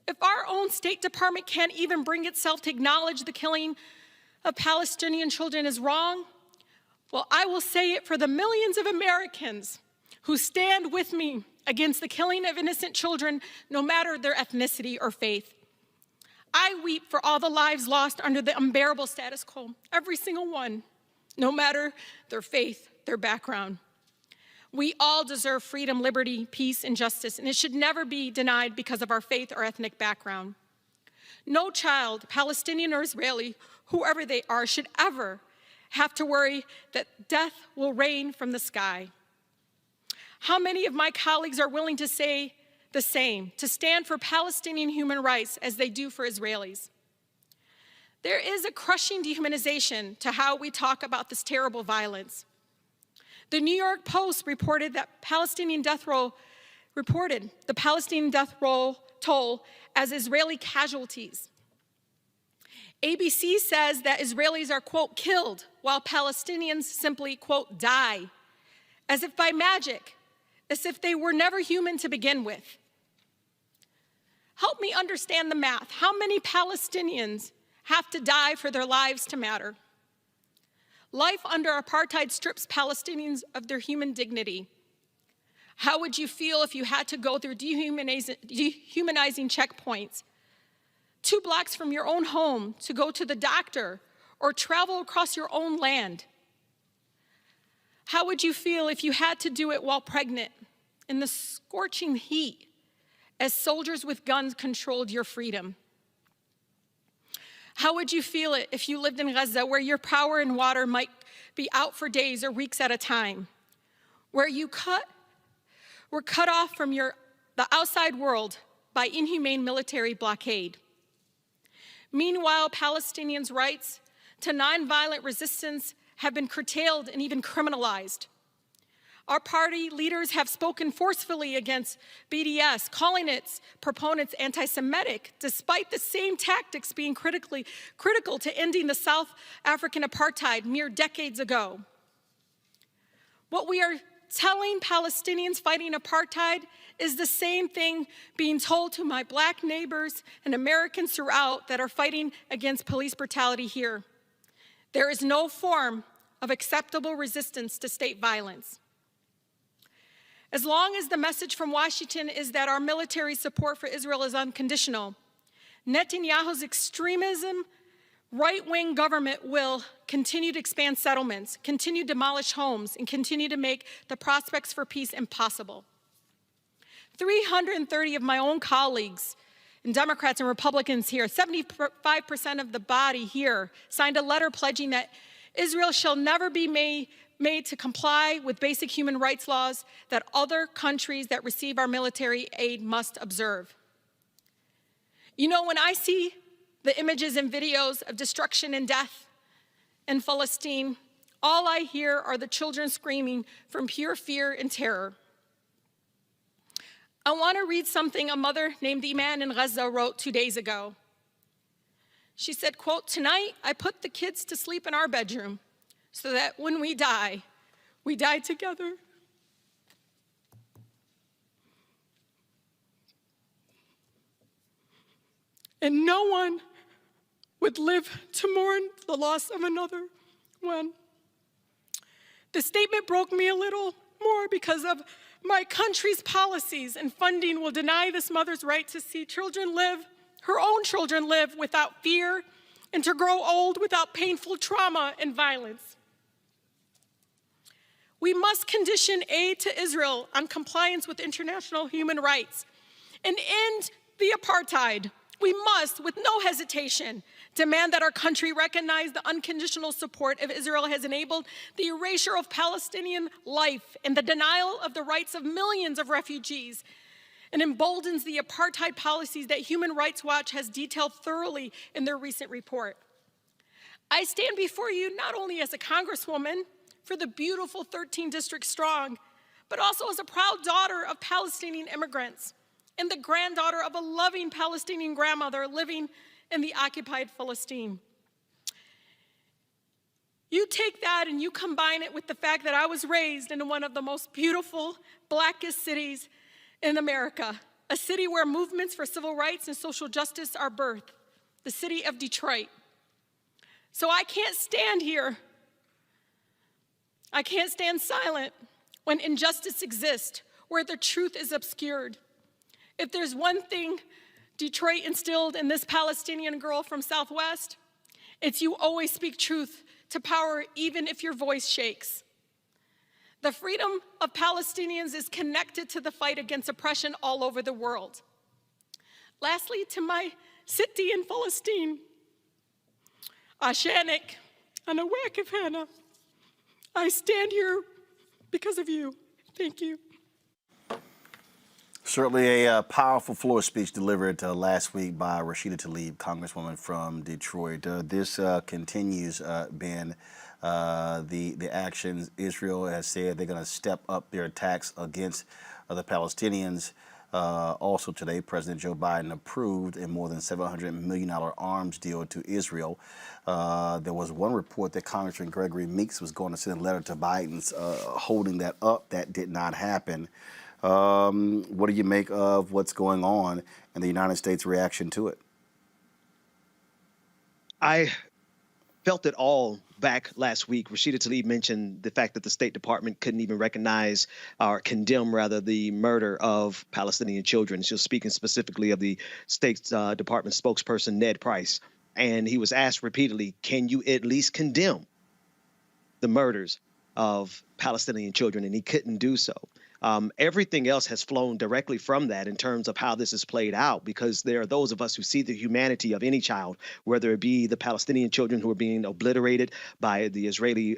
If our own State Department can't even bring itself to acknowledge the killing of Palestinian children is wrong, well, I will say it for the millions of Americans who stand with me against the killing of innocent children, no matter their ethnicity or faith. I weep for all the lives lost under the unbearable status quo, every single one, no matter their faith, their background. We all deserve freedom, liberty, peace, and justice, and it should never be denied because of our faith or ethnic background. No child, Palestinian or Israeli, whoever they are, should ever have to worry that death will rain from the sky. How many of my colleagues are willing to say the same, to stand for Palestinian human rights as they do for Israelis? There is a crushing dehumanization to how we talk about this terrible violence. The New York Post reported the Palestinian death roll toll as Israeli casualties. ABC says that Israelis are, quote, killed, while Palestinians simply, quote, die, as if by magic, as if they were never human to begin with. Help me understand the math. How many Palestinians have to die for their lives to matter? Life under apartheid strips Palestinians of their human dignity. How would you feel if you had to go through dehumanizing checkpoints 2 blocks from your own home to go to the doctor or travel across your own land? How would you feel if you had to do it while pregnant in the scorching heat as soldiers with guns controlled your freedom? How would you feel it if you lived in Gaza, where your power and water might be out for days or weeks at a time, where you were cut off from the outside world by inhumane military blockade? Meanwhile, Palestinians' rights to nonviolent resistance have been curtailed and even criminalized. Our party leaders have spoken forcefully against BDS, calling its proponents anti-Semitic, despite the same tactics being critical to ending the South African apartheid mere decades ago. What we are telling Palestinians fighting apartheid is the same thing being told to my Black neighbors and Americans throughout that are fighting against police brutality here. There is no form of acceptable resistance to state violence. As long as the message from Washington is that our military support for Israel is unconditional, Netanyahu's extremism, right-wing government will continue to expand settlements, continue to demolish homes, and continue to make the prospects for peace impossible. 330 of my own colleagues, and Democrats and Republicans here, 75% of the body here, signed a letter pledging that Israel shall never be made to comply with basic human rights laws that other countries that receive our military aid must observe. You know, when I see the images and videos of destruction and death in Palestine, all I hear are the children screaming from pure fear and terror. I want to read something a mother named Iman in Gaza wrote 2 days ago. She said, quote, "Tonight I put the kids to sleep in our bedroom so that when we die together." and no one would live to mourn the loss of another one. The statement broke me a little more because of my country's policies and funding will deny this mother's right to see children live, her own children live without fear and to grow old without painful trauma and violence. We must condition aid to Israel on compliance with international human rights and end the apartheid. We must, with no hesitation, demand that our country recognize the unconditional support of Israel has enabled the erasure of Palestinian life and the denial of the rights of millions of refugees and emboldens the apartheid policies that Human Rights Watch has detailed thoroughly in their recent report. I stand before you not only as a Congresswoman for the beautiful 13 District Strong, but also as a proud daughter of Palestinian immigrants and the granddaughter of a loving Palestinian grandmother living in the occupied Palestine. You take that and you combine it with the fact that I was raised in one of the most beautiful, blackest cities in America, a city where movements for civil rights and social justice are birthed, the city of Detroit. So I can't stand here. I can't stand silent when injustice exists, where the truth is obscured. If there's one thing Detroit instilled in this Palestinian girl from Southwest, it's you always speak truth to power even if your voice shakes. The freedom of Palestinians is connected to the fight against oppression all over the world. Lastly, to my city in Palestine, Ashanik, Anawak of Hannah, I stand here because of you. Thank you. Certainly a powerful floor speech delivered last week by Rashida Tlaib, Congresswoman from Detroit. This continues, Ben, the actions. Israel has said they're going to step up their attacks against the Palestinians. Also today, President Joe Biden approved a more than $700 million arms deal to Israel. There was one report that Congressman Gregory Meeks was going to send a letter to Biden's holding that up. That did not happen. What do you make of what's going on and the United States' reaction to it? I felt it all back last week. Rashida Tlaib mentioned the fact that the State Department couldn't even recognize or condemn, rather, the murder of Palestinian children. She was speaking specifically of the State Department spokesperson, Ned Price. And he was asked repeatedly, can you at least condemn the murders of Palestinian children? And he couldn't do so. Everything else has flown directly from that in terms of how this is played out, because there are those of us who see the humanity of any child, whether it be the Palestinian children who are being obliterated by the Israeli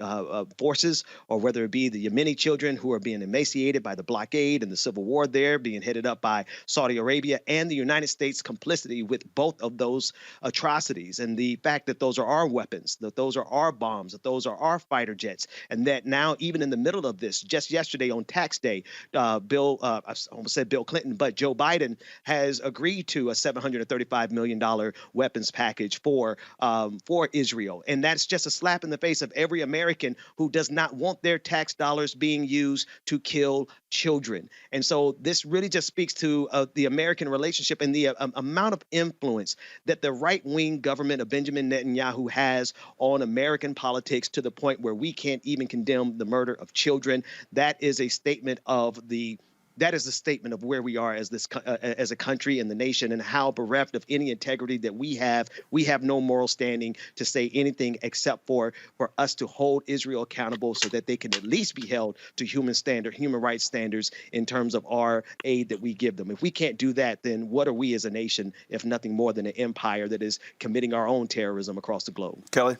forces, or whether it be the Yemeni children who are being emaciated by the blockade and the civil war there, being headed up by Saudi Arabia, and the United States' complicity with both of those atrocities, and the fact that those are our weapons, that those are our bombs, that those are our fighter jets, and that now, even in the middle of this, just yesterday on tax day, I almost said Bill Clinton, but Joe Biden has agreed to a $735 million weapons package for Israel. And that's just a slap in the face of every American who does not want their tax dollars being used to kill children. And so this really just speaks to the American relationship and the amount of influence that the right-wing government of Benjamin Netanyahu has on American politics, to the point where we can't even condemn the murder of children. That is a statement of where we are as a country and the nation, and how bereft of any integrity that we have. We have no moral standing to say anything except for us to hold Israel accountable, so that they can at least be held to human rights standards in terms of our aid that we give them. If we can't do that, then what are we as a nation if nothing more than an empire that is committing our own terrorism across the globe? Kelly?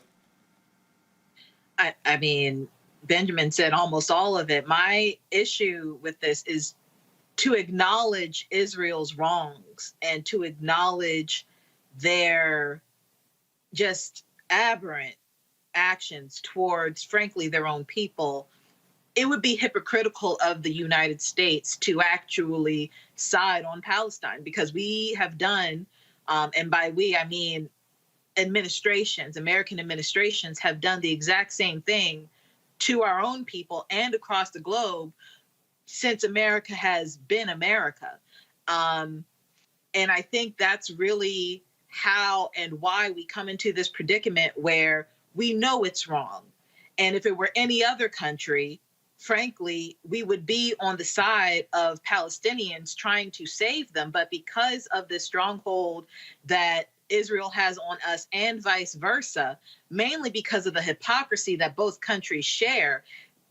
I mean, Benjamin said almost all of it. My issue with this is to acknowledge Israel's wrongs and to acknowledge their just aberrant actions towards, frankly, their own people. It would be hypocritical of the United States to actually side on Palestine, because we have done, and by we, I mean American administrations have done the exact same thing to our own people and across the globe since America has been America. And I think that's really how and why we come into this predicament where we know it's wrong. And if it were any other country, frankly, we would be on the side of Palestinians trying to save them. But because of this stronghold that Israel has on us and vice versa, mainly because of the hypocrisy that both countries share,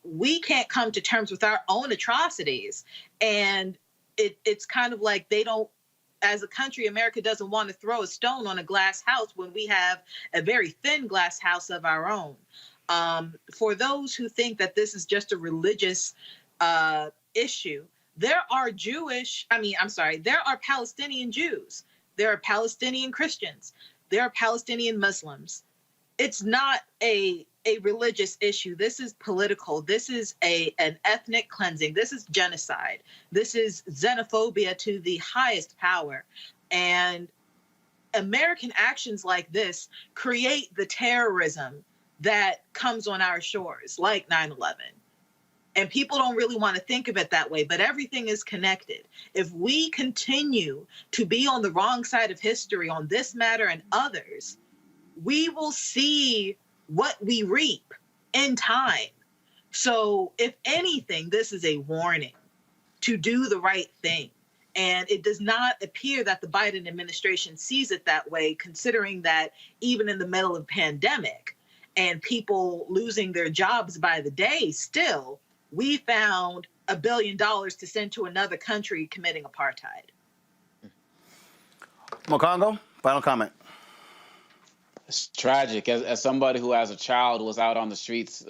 we can't come to terms with our own atrocities. And it's kind of like they don't, as a country, America doesn't want to throw a stone on a glass house when we have a very thin glass house of our own. For those who think that this is just a religious issue, there are Palestinian Jews, there are Palestinian Christians, there are Palestinian Muslims. It's not a religious issue. This is political. This is an ethnic cleansing. This is genocide. This is xenophobia to the highest power. And American actions like this create the terrorism that comes on our shores, like 9/11. And people don't really want to think of it that way, but everything is connected. If we continue to be on the wrong side of history on this matter and others, we will see what we reap in time. So if anything, this is a warning to do the right thing. And it does not appear that the Biden administration sees it that way, considering that even in the middle of a pandemic and people losing their jobs by the day, still, we found $1 billion to send to another country committing apartheid. Mokongo, final comment. It's tragic. As somebody who, as a child, was out on the streets,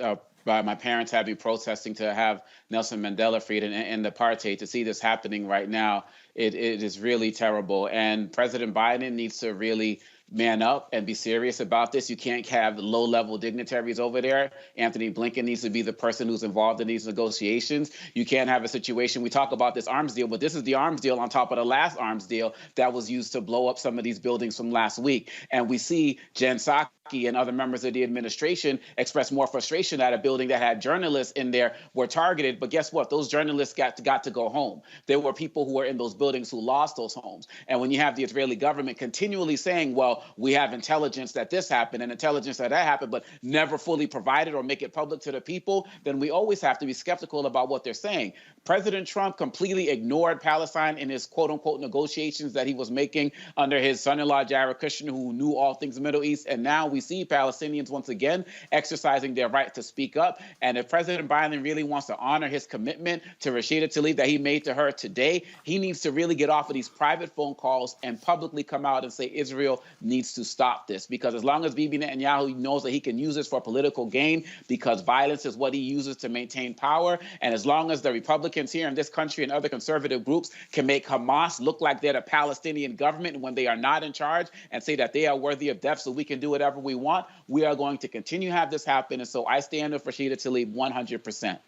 my parents had me protesting to have Nelson Mandela freed and apartheid. To see this happening right now, it is really terrible. And President Biden needs to really man up and be serious about this. You can't have low-level dignitaries over there. Anthony Blinken needs to be the person who's involved in these negotiations. You can't have a situation, we talk about this arms deal, but this is the arms deal on top of the last arms deal that was used to blow up some of these buildings from last week. And we see Jen Psaki and other members of the administration express more frustration that a building that had journalists in there were targeted. But guess what? Those journalists got to go home. There were people who were in those buildings who lost those homes. And when you have the Israeli government continually saying, well, we have intelligence that this happened and intelligence that happened, but never fully provided or make it public to the people, then we always have to be skeptical about what they're saying. President Trump completely ignored Palestine in his quote-unquote negotiations that he was making under his son-in-law, Jared Kushner, who knew all things Middle East. And now we see Palestinians once again exercising their right to speak up. And if President Biden really wants to honor his commitment to Rashida Tlaib that he made to her today, he needs to really get off of these private phone calls and publicly come out and say Israel needs to stop this. Because as long as Bibi Netanyahu knows that he can use this for political gain, because violence is what he uses to maintain power, and as long as the Republicans here in this country and other conservative groups can make Hamas look like they're the Palestinian government when they are not in charge and say that they are worthy of death so we can do whatever we want, we are going to continue to have this happen. And so I stand with Rashida Tlaib 100%.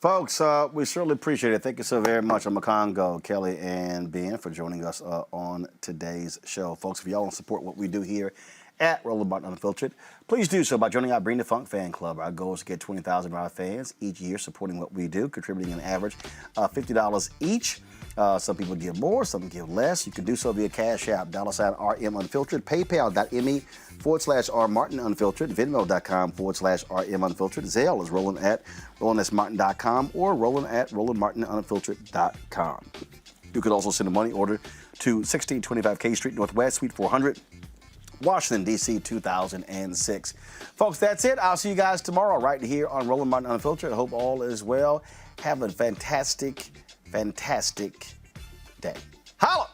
Folks, we certainly appreciate it. Thank you so very much, Mokongo, Kelly, and Ben for joining us on today's show. Folks, if y'all want to support what we do here at Roland Martin Unfiltered, please do so by joining our Bring the Funk fan club. Our goal is to get 20,000 of our fans each year supporting what we do, contributing an average of $50 each. Some people give more, some give less. You can do so via Cash App, $RM Unfiltered, PayPal.me/R Martin Unfiltered, Venmo.com/RM Unfiltered. Zelle is Roland@RolandSMartin.com or Roland@RolandMartinUnfiltered.com. You could also send a money order to 1625 K Street Northwest, Suite 400, Washington, D.C. 2006. Folks, that's it. I'll see you guys tomorrow right here on Roland Martin Unfiltered. I hope all is well. Have a fantastic day. Holla!